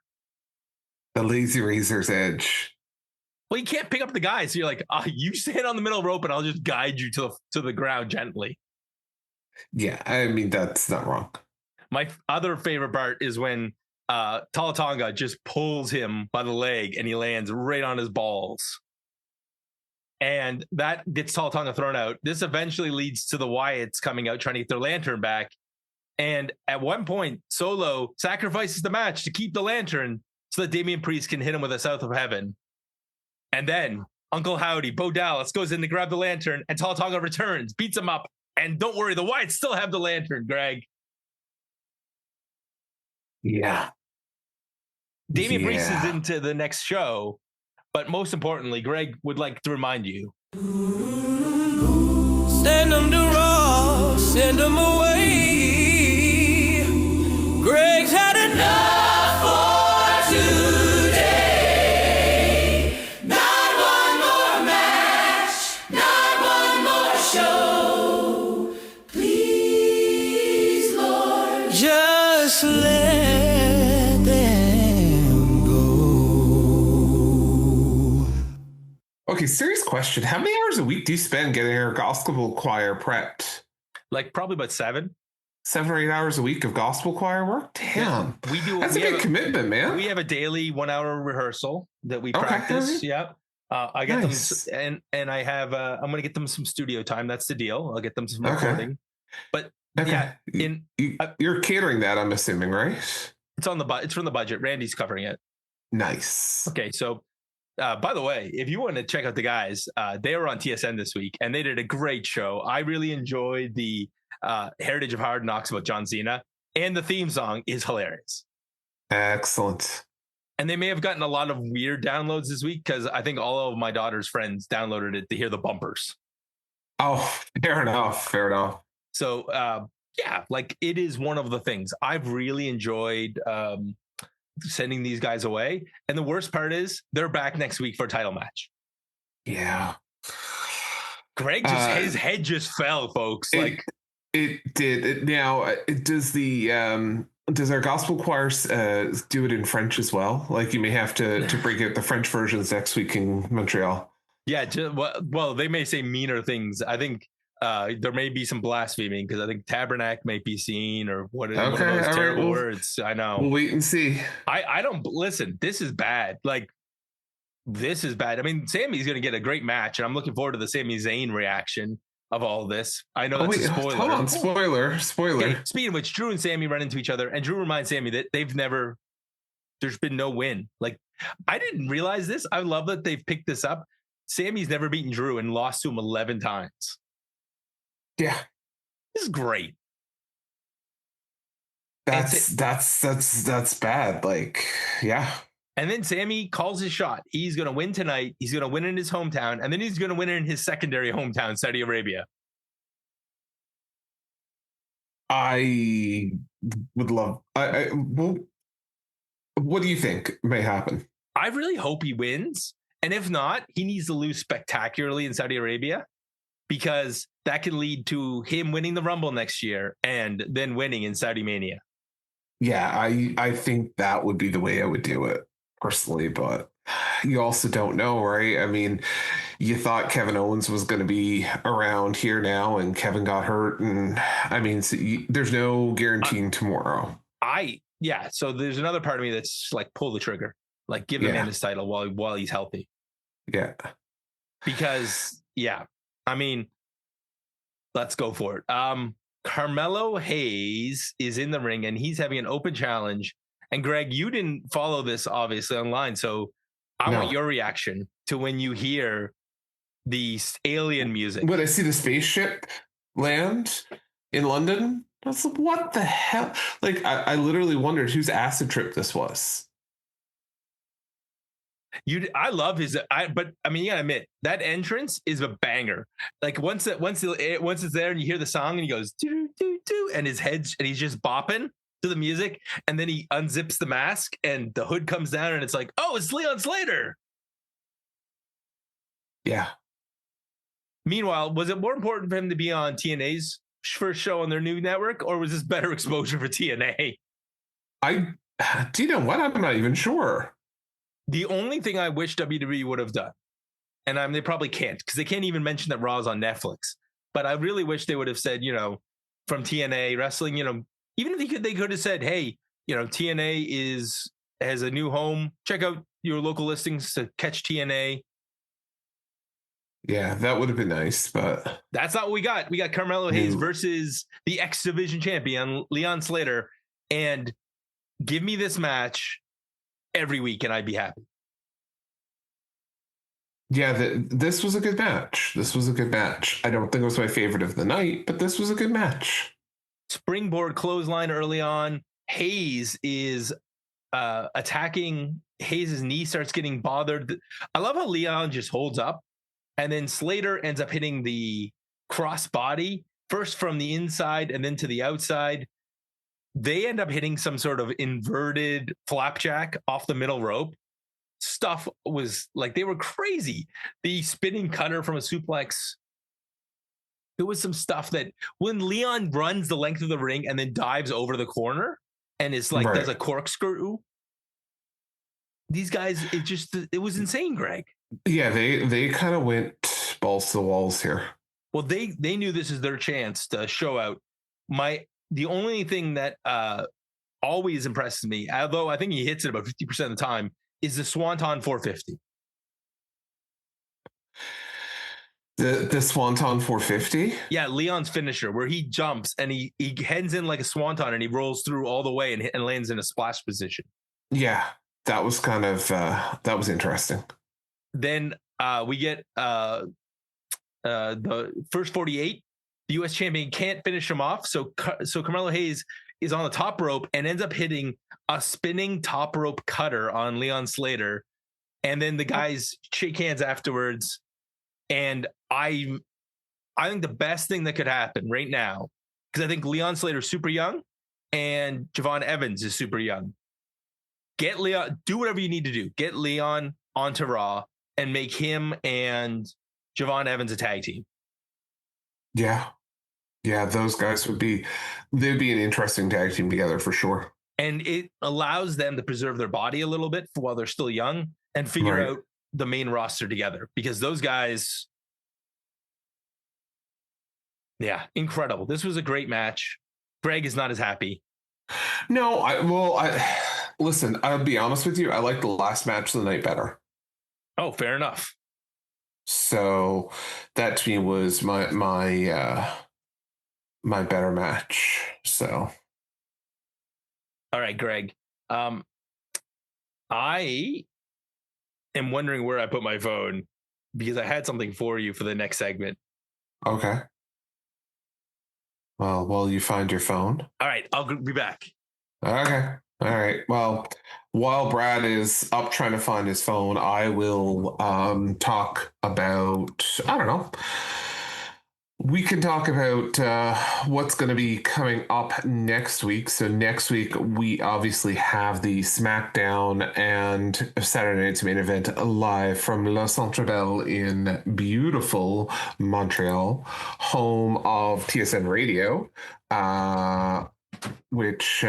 The lazy Razor's Edge. Well, you can't pick up the guy, so you're like, you stand on the middle rope and I'll just guide you to the ground gently. Yeah, I mean, that's not wrong. My other favorite part is when Talatonga just pulls him by the leg and he lands right on his balls. And that gets Talatonga thrown out. This eventually leads to the Wyatts coming out, trying to get their lantern back. And at one point, Solo sacrifices the match to keep the lantern so that Damian Priest can hit him with a South of Heaven. And then Uncle Howdy, Bo Dallas, goes in to grab the lantern, and Talatonga returns, beats him up. And don't worry, the Wyatts still have the lantern, Greg. Yeah. Damian Priest is into the next show, but most importantly, Greg would like to remind you. Send them to Raw, send them away. Greg's had enough for today. Not one more match, not one more show. Please, Lord, just let them go. Okay, serious question. How many hours a week do you spend getting our gospel choir prepped? Like probably about 7. 7 or 8 hours a week of gospel choir work? Damn. We do. That's a big commitment, man. We have a daily 1-hour rehearsal that we practice. Okay. Yeah. I get them, and I have. I'm going to get them some studio time. That's the deal. I'll get them some recording. But yeah, you're catering that, I'm assuming, right? It's on the it's from the budget. Randy's covering it. Nice. Okay, so by the way, if you want to check out the guys, they were on TSN this week, and they did a great show. I really enjoyed the Heritage of Hard Knocks about John Cena, and the theme song is hilarious. Excellent. And they may have gotten a lot of weird downloads this week because I think all of my daughter's friends downloaded it to hear the bumpers. Oh, fair enough. So, yeah, like it is one of the things I've really enjoyed sending these guys away. And the worst part is they're back next week for a title match. Yeah. Greg his head just fell, folks. It did. Now, does our gospel choir do it in French as well? Like you may have to bring out the French versions next week in Montreal. Yeah. Well, they may say meaner things. I think there may be some blaspheming because I think tabernacle might be seen or one of those terrible words. I know. We'll wait and see. I don't listen. This is bad. Like this is bad. I mean, Sammy's going to get a great match, and I'm looking forward to the Sami Zayn reaction of all this. I know that's a spoiler. Hold on, spoiler. Okay, speaking of which, Drew and Sammy run into each other, and Drew reminds Sammy that there's been no win. Like, I didn't realize this. I love that they've picked this up. Sammy's never beaten Drew and lost to him 11 times. Yeah. This is great. That's bad. Like, yeah. And then Sammy calls his shot. He's going to win tonight. He's going to win in his hometown. And then he's going to win in his secondary hometown, Saudi Arabia. I would love. Well, what do you think may happen? I really hope he wins. And if not, he needs to lose spectacularly in Saudi Arabia, because that can lead to him winning the Rumble next year and then winning in Saudi Mania. Yeah, I think that would be the way I would do it personally, but you also don't know, right? I mean, you thought Kevin Owens was going to be around here now, and Kevin got hurt, and I mean, there's no guaranteeing tomorrow. So there's another part of me that's like, pull the trigger, like give the man his title while he's healthy. Yeah, because I mean, let's go for it. Carmelo Hayes is in the ring and he's having an open challenge. And Greg, you didn't follow this obviously online, so I want your reaction to when you hear the alien music. When I see the spaceship land in London, I was like, what the hell? Like, I literally wondered whose acid trip this was. I love but I mean, you gotta admit that entrance is a banger. Like once it's there and you hear the song and he goes doo doo doo, and his head and he's just bopping to the music, and then he unzips the mask and the hood comes down and it's like, oh, it's Leon Slater. Yeah. Meanwhile, was it more important for him to be on TNA's first show on their new network, or was this better exposure for TNA? Do you know what? I'm not even sure. The only thing I wish WWE would have done, and they probably can't because they can't even mention that Raw is on Netflix, but I really wish they would have said, from TNA Wrestling, even if they could have said, hey, TNA has a new home. Check out your local listings to catch TNA. Yeah, that would have been nice, but that's not what we got. We got Carmelo Hayes versus the X Division champion, Leon Slater, and give me this match every week and I'd be happy. Yeah, this was a good match. I don't think it was my favorite of the night, but this was a good match. Springboard clothesline early on. Hayes is attacking. Hayes' knee starts getting bothered. I love how Leon just holds up, and then Slater ends up hitting the cross body, first from the inside and then to the outside. They end up hitting some sort of inverted flapjack off the middle rope. Stuff was like, they were crazy. The spinning cutter from a suplex. There was some stuff that when Leon runs the length of the ring and then dives over the corner and is like, does a corkscrew. These guys, it was insane, Greg. Yeah, they kind of went balls to the walls here. Well, they knew this is their chance to show out. The only thing that always impresses me, although I think he hits it about 50% of the time, is the Swanton 450. The Swanton 450? Yeah, Leon's finisher, where he jumps and he heads in like a swanton and he rolls through all the way and lands in a splash position. Yeah, that was kind of that was interesting. Then we get the first 48. The U.S. champion can't finish him off, so Carmelo Hayes is on the top rope and ends up hitting a spinning top rope cutter on Leon Slater, and then the guys shake hands afterwards. And I think the best thing that could happen right now, because I think Leon Slater's super young and Javon Evans is super young. Get Leon, do whatever you need to do. Get Leon onto Raw and make him and Javon Evans a tag team. Yeah, those guys they'd be an interesting tag team together for sure. And it allows them to preserve their body a little bit while they're still young and figure out the main roster together, because those guys, incredible. This was a great match. Greg is not as happy. No, I listen, I'll be honest with you. I like the last match of the night better. Oh, fair enough. So that to me was my better match. So, all right, Greg. I am wondering where I put my phone because I had something for you for the next segment. Okay. Well, while you find your phone. All right, I'll be back. Okay. All right. Well, while Brad is up trying to find his phone, I will talk about, I don't know, We can talk about what's going to be coming up next week. So next week we obviously have the SmackDown and Saturday Night's Main Event live from Le Centre Bell in beautiful Montreal, home of TSN Radio, which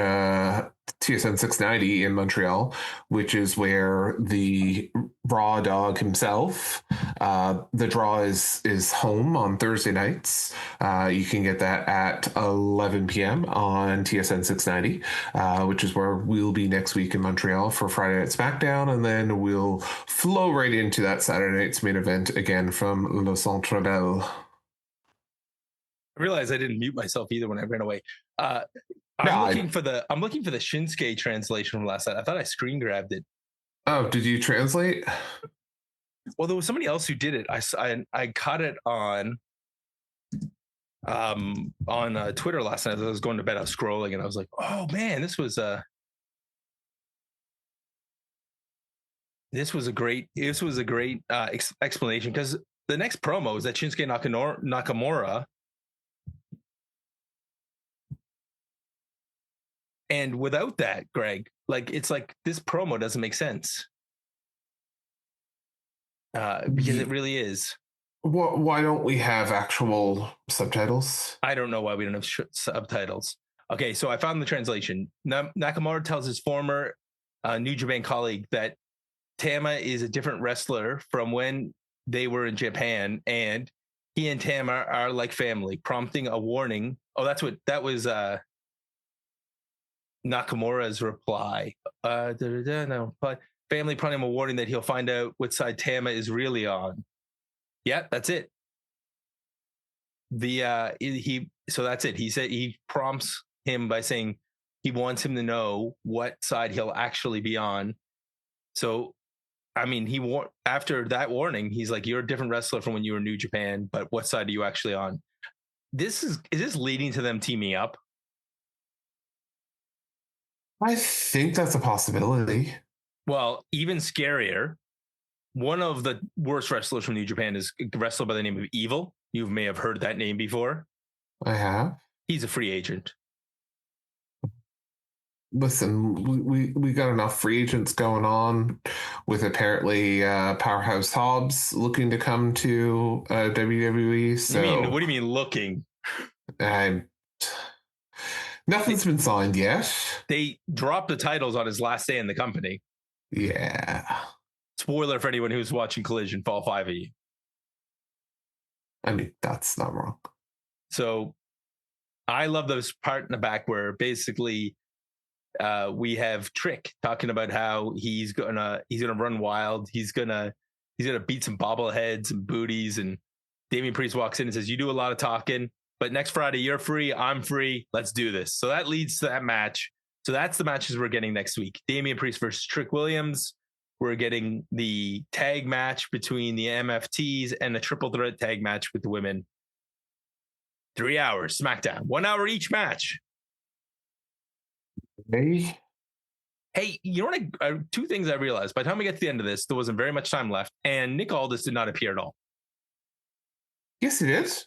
TSN 690 in Montreal, which is where the Raw Dog himself. The draw is home on Thursday nights. You can get that at 11 p.m. on TSN 690, which is where we'll be next week in Montreal for Friday Night SmackDown, and then we'll flow right into that Saturday Night's Main Event again from Le Centre Bell. I realized I didn't mute myself either when I ran away. I'm looking for the Shinsuke translation from last night. I thought I screen grabbed it. Oh, did you translate? Well, there was somebody else who did it. I caught it on Twitter last night as I was going to bed. I was scrolling and I was like, oh man, this was a great explanation, because the next promo is that Shinsuke Nakamura. And without that, Greg, like, it's like this promo doesn't make sense. Because it really is. Why don't we have actual subtitles? I don't know why we don't have subtitles. Okay, so I found the translation. Nakamura tells his former New Japan colleague that Tama is a different wrestler from when they were in Japan, and he and Tama are like family, prompting a warning. Oh, that was Nakamura's reply. No, but family prompting him a warning that he'll find out what side Tama is really on. Yeah, that's it. So that's it. He said he prompts him by saying he wants him to know what side he'll actually be on. So, I mean, after that warning, he's like, "You're a different wrestler from when you were in New Japan, but what side are you actually on?" Is this leading to them teaming up? I think that's a possibility. Well, even scarier, one of the worst wrestlers from New Japan is a wrestler by the name of Evil. You may have heard that name before. I have. He's a free agent. Listen, we got enough free agents going on, with apparently Powerhouse Hobbs looking to come to WWE. So what do you mean looking? Nothing's been signed yet. They dropped the titles on his last day in the company. Yeah. Spoiler for anyone who's watching Collision for all 5 of you. I mean, that's not wrong. So I love this part in the back where basically we have Trick talking about how he's gonna run wild. He's gonna beat some bobbleheads and booties, and Damian Priest walks in and says, "You do a lot of talking, but next Friday you're free, I'm free. Let's do this." So that leads to that match. So that's the matches we're getting next week. Damian Priest versus Trick Williams. We're getting the tag match between the MFTs and the triple threat tag match with the women. 3 hours, SmackDown. 1 hour each match. Hey, you know what? Two things I realized. By the time we get to the end of this, there wasn't very much time left, and Nick Aldis did not appear at all. Yes, it is.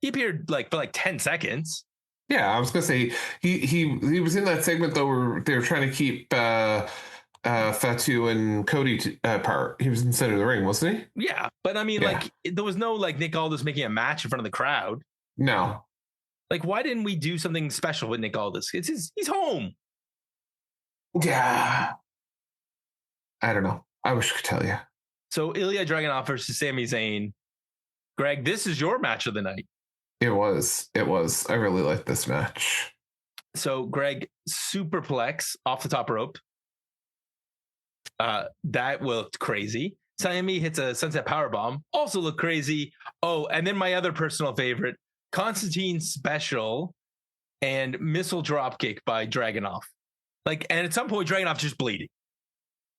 He appeared for 10 seconds. Yeah, I was gonna say he was in that segment though where they were trying to keep Fatu and Cody apart. He was in the center of the ring, wasn't he? Yeah, but I mean, there was no Nick Aldis making a match in front of the crowd. No. Why didn't we do something special with Nick Aldis? He's home. Yeah. I don't know. I wish I could tell you. So Ilya Dragunov versus Sami Zayn. Greg, this is your match of the night. It was. I really liked this match. So Greg, superplex off the top rope. That looked crazy. Sami hits a sunset powerbomb. Also looked crazy. Oh, and then my other personal favorite, Constantine special and missile dropkick by Dragunov. And at some point, Dragunov just bleeding.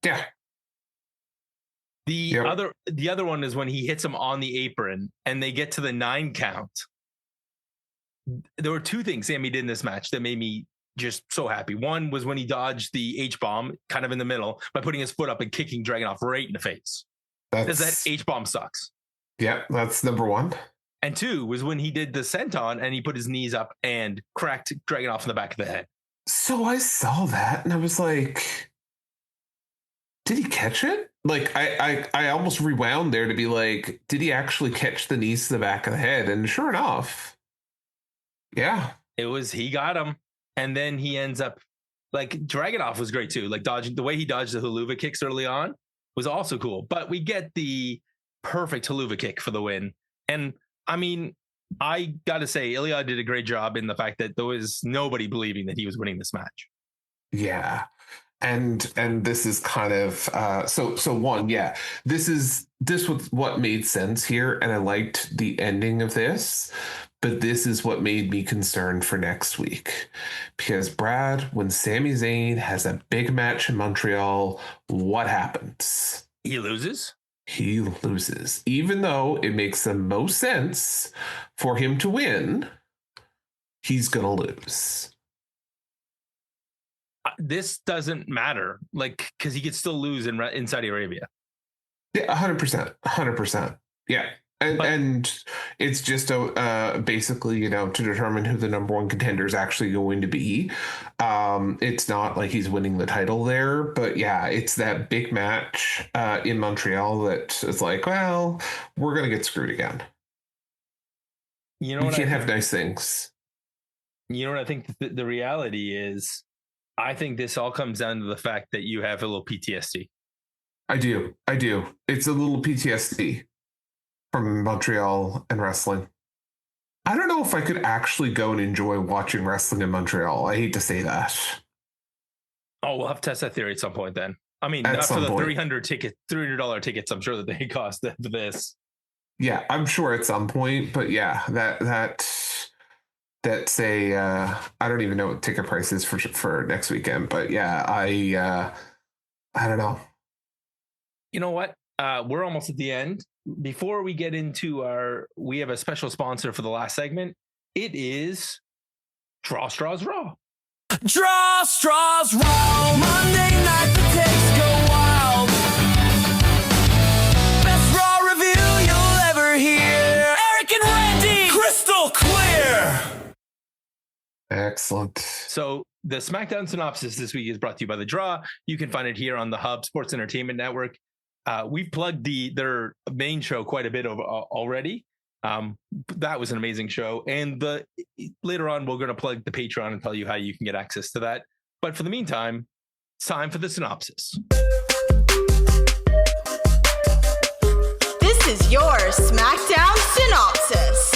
Yeah. The other one is when he hits him on the apron and they get to the 9 count. There were two things Sami did in this match that made me just so happy. One was when he dodged the H-bomb kind of in the middle by putting his foot up and kicking Dragunov right in the face. Because that H-bomb sucks. Yeah, that's number one. And 2 was when he did the senton and he put his knees up and cracked Dragunov in the back of the head. So I saw that and I was like, did he catch it? Like, I almost rewound there to be like, did he actually catch the knees to the back of the head? And sure enough, yeah. He got him. And then he ends up, like, Dragunov was great too. Like, the way he dodged the Haluva kicks early on was also cool. But we get the perfect Haluva kick for the win. And I mean, I got to say, Ilya did a great job in the fact that there was nobody believing that he was winning this match. Yeah. And this is kind of so one, yeah, this was what made sense here, and I liked the ending of this, but this is what made me concerned for next week, because Brad, when Sami Zayn has a big match in Montreal, what happens? He loses. He loses, even though it makes the most sense for him to win. He's gonna lose. This doesn't matter, like, because he could still lose in Saudi Arabia. Yeah, 100%. Yeah, and it's just basically, to determine who the number one contender is actually going to be. It's not like he's winning the title there, but yeah, it's that big match in Montreal that is like, well, we're gonna get screwed again. We can't have nice things. You know what I think the reality is? I think this all comes down to the fact that you have a little PTSD. I do. It's a little PTSD from Montreal and wrestling. I don't know if I could actually go and enjoy watching wrestling in Montreal. I hate to say that. Oh, we'll have to test that theory at some point then. I mean, not for the $300 tickets, I'm sure that they cost for this. Yeah, I'm sure at some point, but yeah, that's a I don't even know what ticket price is for next weekend, but yeah, I don't know. You know what? We're almost at the end. Before we get into we have a special sponsor for the last segment. It is Draw Straws Raw. Draw Straws Raw. Monday night the takes go wild. Best Raw review you'll ever hear. Eric and Randy, crystal clear. Excellent. So the SmackDown synopsis this week is brought to you by The Draw. You can find it here on the Hub Sports Entertainment Network. We've plugged their main show quite a bit already. That was an amazing show. And later on, we're going to plug the Patreon and tell you how you can get access to that. But for the meantime, it's time for the synopsis. This is your SmackDown synopsis.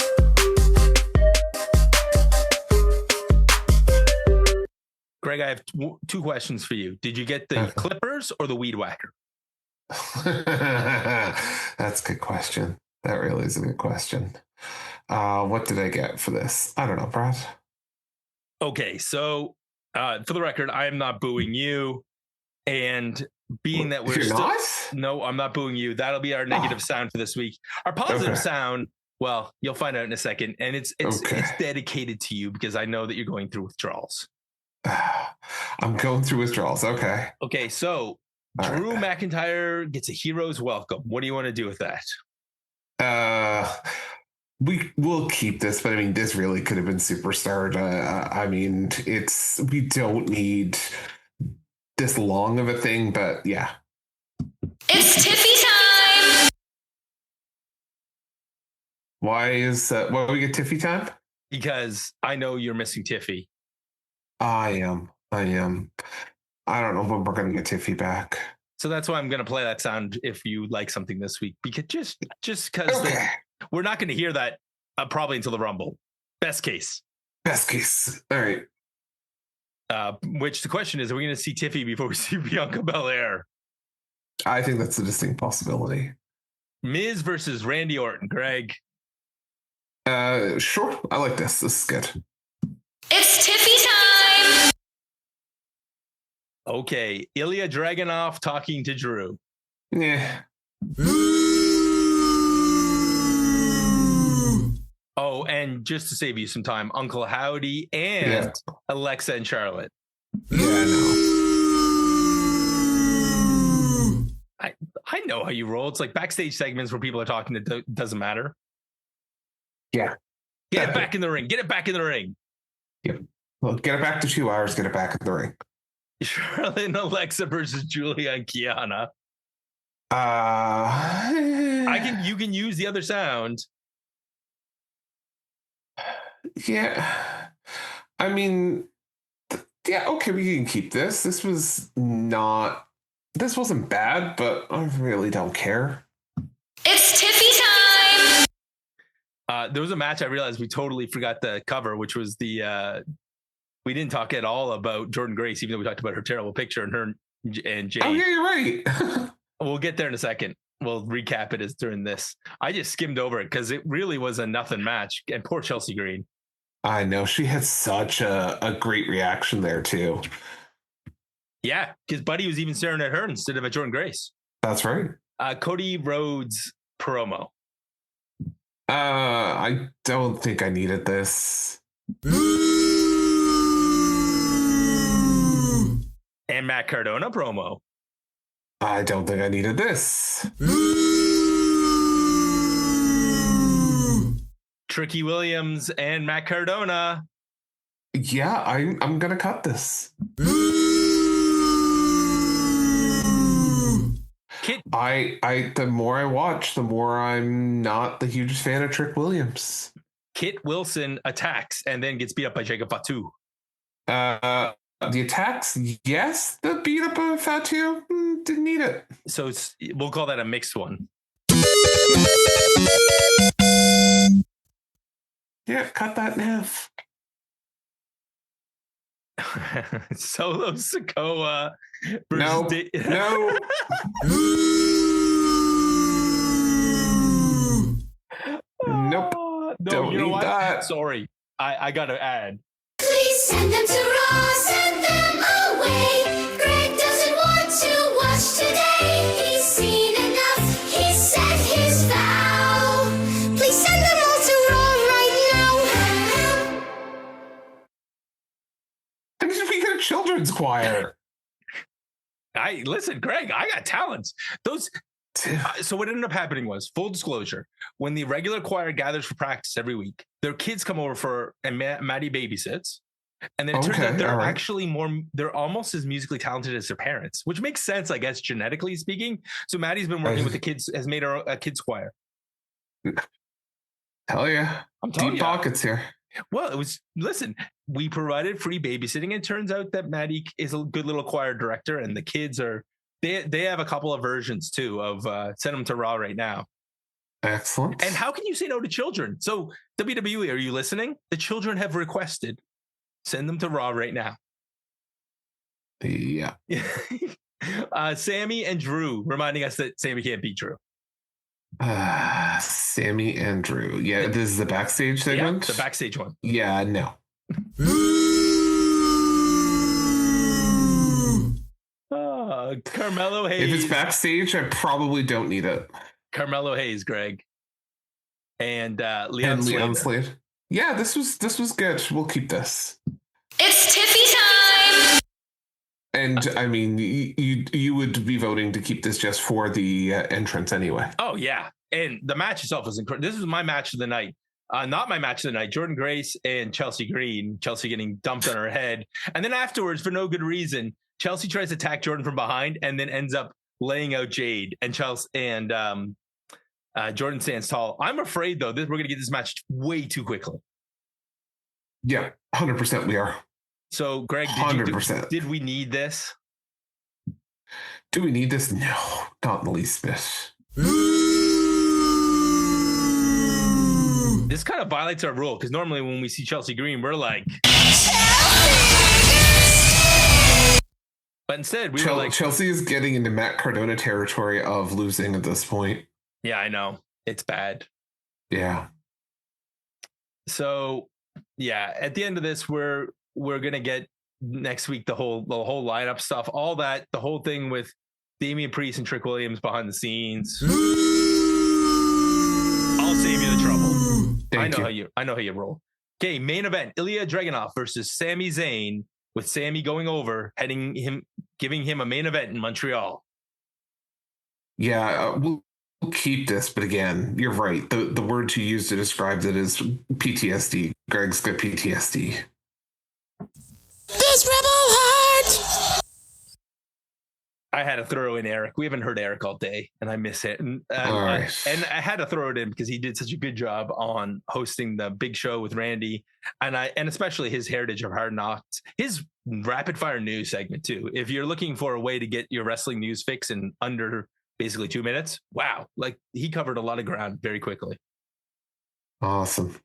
Greg, I have 2 questions for you. Did you get the Clippers or the Weed Whacker? That's a good question. That really is a good question. What did I get for this? I don't know, Brad. Okay, so for the record, I am not booing you. And being that we're still... not? No, I'm not booing you. That'll be our negative sound for this week. Our positive sound, well, you'll find out in a second. And it's dedicated to you because I know that you're going through withdrawals. I'm going through withdrawals. Okay, so Drew McIntyre gets a hero's welcome. What do you want to do with that? We'll keep this, but I mean, this really could have been superstarred. I mean, we don't need this long of a thing, but yeah. It's Tiffy time. Why do we get Tiffy time? Because I know you're missing Tiffy. I am. I don't know when we're going to get Tiffy back. So that's why I'm going to play that sound if you like something this week, because just because we're not going to hear that probably until the Rumble. Best case. All right. Which the question is, are we going to see Tiffy before we see Bianca Belair? I think that's a distinct possibility. Miz versus Randy Orton, Greg. Sure. I like this. This is good. It's Tiffy time. Okay, Ilya Dragunov talking to Drew. Yeah. Oh, and just to save you some time, Uncle Howdy and Alexa and Charlotte. Yeah, I know. I know how you roll. It's like backstage segments where people are talking. It doesn't matter. Yeah. Get it back in the ring. Get it back in the ring. Yep. Well, get it back to 2 hours. Get it back in the ring. Charlotte and Alexa versus Julia and Kiana. You can use the other sound. Yeah. I mean, yeah, okay, we can keep this. This wasn't bad, but I really don't care. It's Tiffy time! There was a match I realized we totally forgot to cover, which was we didn't talk at all about Jordan Grace, even though we talked about her terrible picture and her and Jay. Oh, yeah, you're right. We'll get there in a second. We'll recap it as during this. I just skimmed over it because it really was a nothing match. And poor Chelsea Green. I know. She had such a great reaction there, too. Yeah, because Buddy was even staring at her instead of at Jordan Grace. That's right. Cody Rhodes promo. I don't think I needed this. And Matt Cardona promo. I don't think I needed this. Tricky Williams and Matt Cardona. Yeah, I'm gonna cut this. The more I watch, the more I'm not the hugest fan of Trick Williams. Kit Wilson attacks and then gets beat up by Jacob Fatu. The attacks, yes. The beat up of Fatu, didn't need it. So we'll call that a mixed one. Yeah, cut that in half. Solo Sikoa versus no. Nope. No, don't you know need what? that. Sorry. I gotta add. Please send them to Raw, send them away. Greg doesn't want to watch today. He's seen enough, he said his vow. Please send them all to Raw right now. I mean, we got a children's choir. Listen, Greg, I got talents. So what ended up happening was, full disclosure, when the regular choir gathers for practice every week, their kids come over and Maddie babysits. And then it turns out they're actually they're almost as musically talented as their parents, which makes sense, I guess, genetically speaking. So Maddie's been working with the kids, has made her a kids choir. Hell yeah. I'm telling Deep pockets here. Well, listen, we provided free babysitting. And it turns out that Maddie is a good little choir director, and the kids they have a couple of versions too of Send Them to Raw right now. Excellent. And how can you say no to children? So WWE, are you listening? The children have requested Send Them to Raw right now. Yeah. Sammy and Drew reminding us that Sammy can't beat Drew. Sammy and Drew. Yeah, this is the backstage segment? Yeah, the backstage one. Yeah, no. Carmelo Hayes. If it's backstage, I probably don't need it. Carmelo Hayes, Greg. And Leon Slater. Yeah, this was good. We'll keep this. It's Tiffy time! And I mean, you would be voting to keep this just for the entrance anyway. Oh, yeah. And the match itself was incredible. This is my match of the night. Not my match of the night. Jordan Grace and Chelsea Green. Chelsea getting dumped on her head. And then afterwards, for no good reason, Chelsea tries to attack Jordan from behind and then ends up laying out Jade. And Chelsea and Jordan stands tall. I'm afraid, though, that we're going to get this match way too quickly. Yeah, 100% we are. So, Greg, 100%. Did we need this? Do we need this? No, not in the least bit. This kind of violates our rule, because normally when we see Chelsea Green, we're like... But instead, we were like... Chelsea is getting into Matt Cardona territory of losing at this point. Yeah, I know. It's bad. Yeah. So, yeah, at the end of this, we're going to get next week the whole lineup stuff, all that, the whole thing with Damian Priest and Trick Williams behind the scenes. I'll save you the trouble. I know how you roll. Okay, main event: Ilya Dragunov versus Sami Zayn, with Sami going over, giving him a main event in Montreal. Yeah, we'll keep this, but again, you're right. The word you used to describe it is PTSD. Greg's got PTSD. This rebel heart. I had to throw in Eric. We haven't heard Eric all day, and I miss it. And I had to throw it in because he did such a good job on hosting the big show with Randy, and especially his Heritage of Hard Knocks, his rapid fire news segment too. If you're looking for a way to get your wrestling news fix in under basically 2 minutes, wow! Like he covered a lot of ground very quickly. Awesome.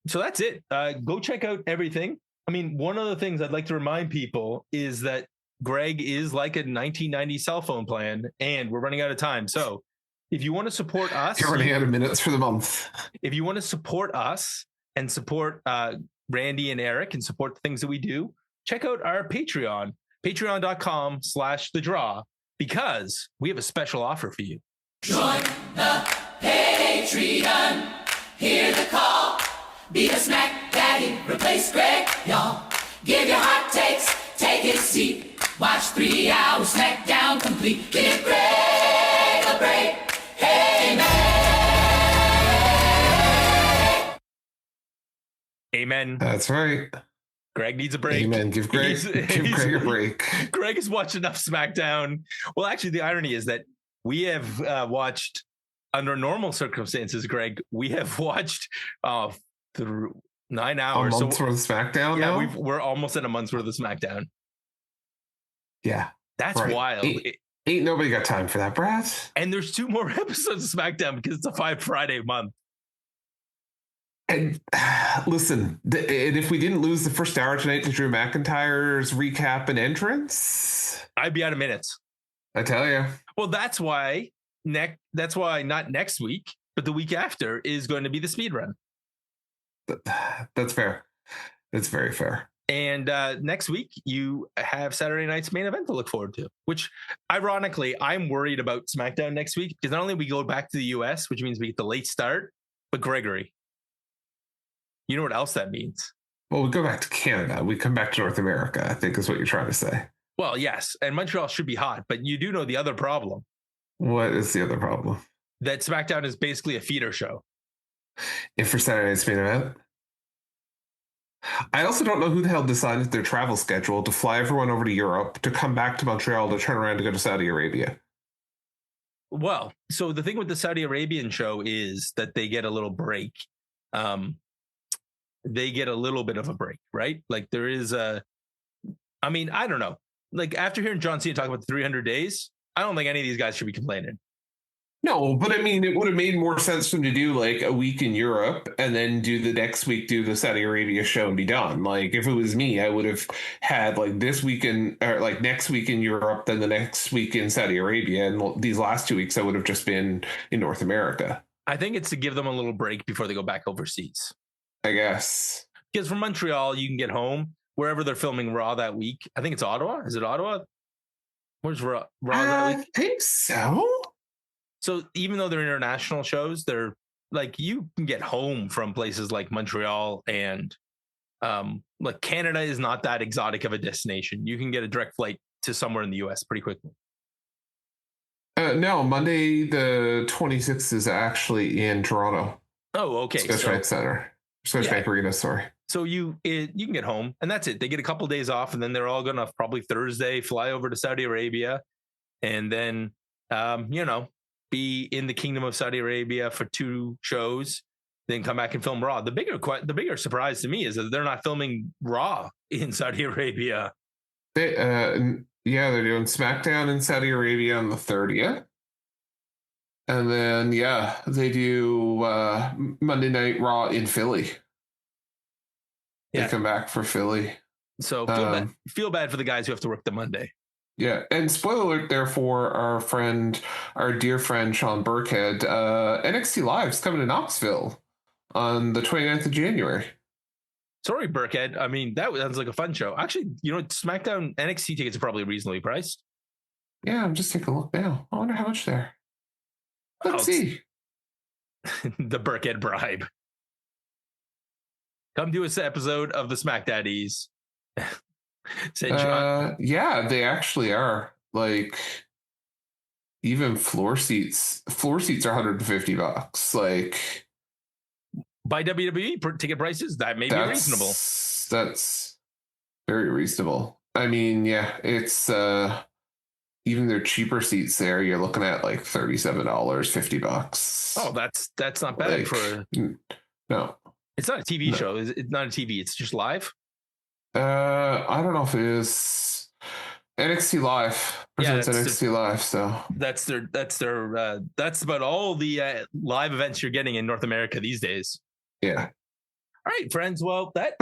So that's it. Go check out everything. I mean, one of the things I'd like to remind people is that Greg is like a 1990 cell phone plan, and we're running out of time. So if you want to support us, you're running out of minutes for the month. If you want to support us and support Randy and Eric and support the things that we do, check out our Patreon, patreon.com/thedraw, because we have a special offer for you. Join the Patreon. Hear the call. Be a Smack Daddy. Replace Greg, y'all. Give your hot takes. Take his seat. Watch 3 hours Smackdown complete. Give Greg a break. Hey, man. Amen. That's right. Greg needs a break. Amen. Give Greg a break. Greg has watched enough SmackDown. Well, actually, the irony is that we have watched, under normal circumstances, Greg, we have watched through 9 hours. A month's worth of SmackDown now? We're almost at a month's worth of SmackDown. Yeah. That's right. wild. Ain't nobody got time for that, Brad. And there's 2 more episodes of SmackDown because it's a 5 Friday month. And listen, and if we didn't lose the first hour tonight to Drew McIntyre's recap and entrance, I'd be out of minutes. I tell you. Well, that's why not next week, but the week after is going to be the speed run. That's fair. It's very fair. And next week, you have Saturday night's main event to look forward to, which, ironically, I'm worried about SmackDown next week because not only we go back to the U.S., which means we get the late start, but Gregory, you know what else that means? Well, we go back to Canada. We come back to North America, I think is what you're trying to say. Well, yes. And Montreal should be hot, but you do know the other problem. What is the other problem? That SmackDown is basically a feeder show. If for Saturday night's main event? I also don't know who the hell decided their travel schedule to fly everyone over to Europe, to come back to Montreal, to turn around to go to Saudi Arabia. Well, so the thing with the Saudi Arabian show is that they get a little break. They get a little bit of a break, right? Like there is I don't know. Like after hearing John Cena talk about the 300 days, I don't think any of these guys should be complaining. No, but I mean, it would have made more sense for them to do like a week in Europe and then do the next week, do the Saudi Arabia show and be done. Like if it was me, I would have had like this weekend or like next week in Europe, then the next week in Saudi Arabia. And these last 2 weeks, I would have just been in North America. I think it's to give them a little break before they go back overseas. I guess. Because from Montreal, you can get home wherever they're filming Raw that week. I think it's Ottawa. Is it Ottawa? Where's Raw that week? I think so. So even though they're international shows, they're like you can get home from places like Montreal and like Canada is not that exotic of a destination. You can get a direct flight to somewhere in the US pretty quickly. No, Monday the 26th is actually in Toronto. Oh, okay. Scotiabank Center. Scotiabank Arena, sorry. So you can get home and that's it. They get a couple of days off and then they're all going to probably Thursday fly over to Saudi Arabia and then, be in the Kingdom of Saudi Arabia for 2 shows, then come back and film Raw. The bigger surprise to me is that they're not filming Raw in Saudi Arabia. They're doing SmackDown in Saudi Arabia on the 30th. And then, they do Monday Night Raw in Philly. They come back for Philly. So feel bad for the guys who have to work the Monday. Yeah, and spoiler alert there for our dear friend Sean Burkhead. NXT Live's coming to Knoxville on the 29th of January. Sorry, Burkhead. I mean, that sounds like a fun show. Actually, SmackDown NXT tickets are probably reasonably priced. Yeah, I'm just taking a look now. I wonder how much they're. Let's see. The Burkhead bribe. Come do this episode of the SmackDaddies. They actually are. Like, even floor seats are $150. Like, By WWE ticket prices, that may be reasonable. That's very reasonable. I mean, yeah, it's even their cheaper seats there, you're looking at like $37, $50. Oh, that's not bad for no. It's not a TV show. It's not a TV. It's just live. I don't know if it is. NXT Live presents NXT Live, so that's about all the live events you're getting in North America these days. Yeah. All right, friends. Well, that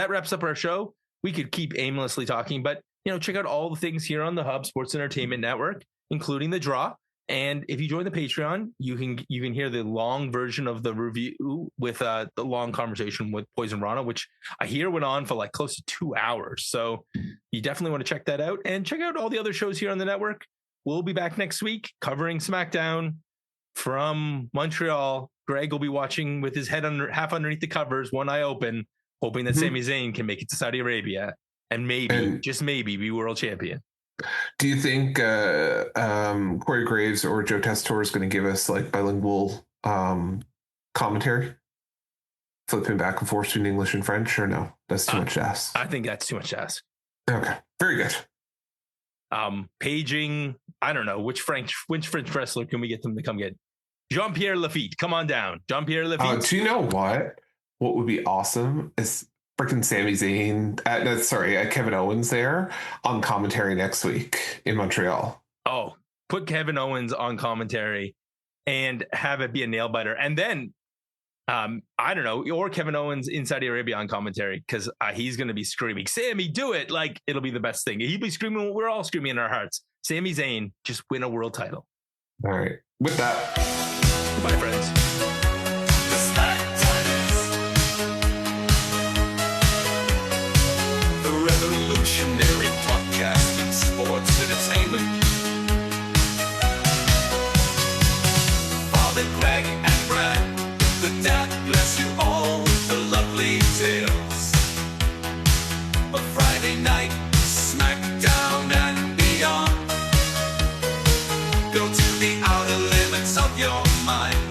wraps up our show. We could keep aimlessly talking, but check out all the things here on the Hub Sports Entertainment Network, including the draw. And if you join the Patreon, you can hear the long version of the review with the long conversation with Poison Rana, which I hear went on for like close to 2 hours. So you definitely want to check that out, and check out all the other shows here on the network. We'll be back next week covering SmackDown from Montreal. Greg will be watching with his head half underneath the covers, one eye open, hoping that Sami Zayn can make it to Saudi Arabia and just maybe be world champion. Do you think Corey Graves or Joe Tessitore is going to give us like bilingual commentary, flipping back and forth between English and French, or no? That's too much to ask. I think that's too much to ask. Okay, very good. Paging, I don't know which French wrestler can we get them to come get? Jean-Pierre Lafitte, come on down. Jean-Pierre Lafitte. Do you know what? What would be awesome is freaking Sami Zayn, Kevin Owens there on commentary next week in Montreal. Oh, put Kevin Owens on commentary and have it be a nail biter. And then, I don't know, or Kevin Owens in Saudi Arabia on commentary, because he's going to be screaming, Sami, do it. Like, it'll be the best thing. He'll be screaming what we're all screaming in our hearts. Sami Zayn, just win a world title. All right. With that. Goodbye, friends. Revolutionary podcast in sports entertainment. Father Greg and Brad, the dad bless you all with the lovely tales. A Friday night, Smackdown and beyond. Go to the outer limits of your mind.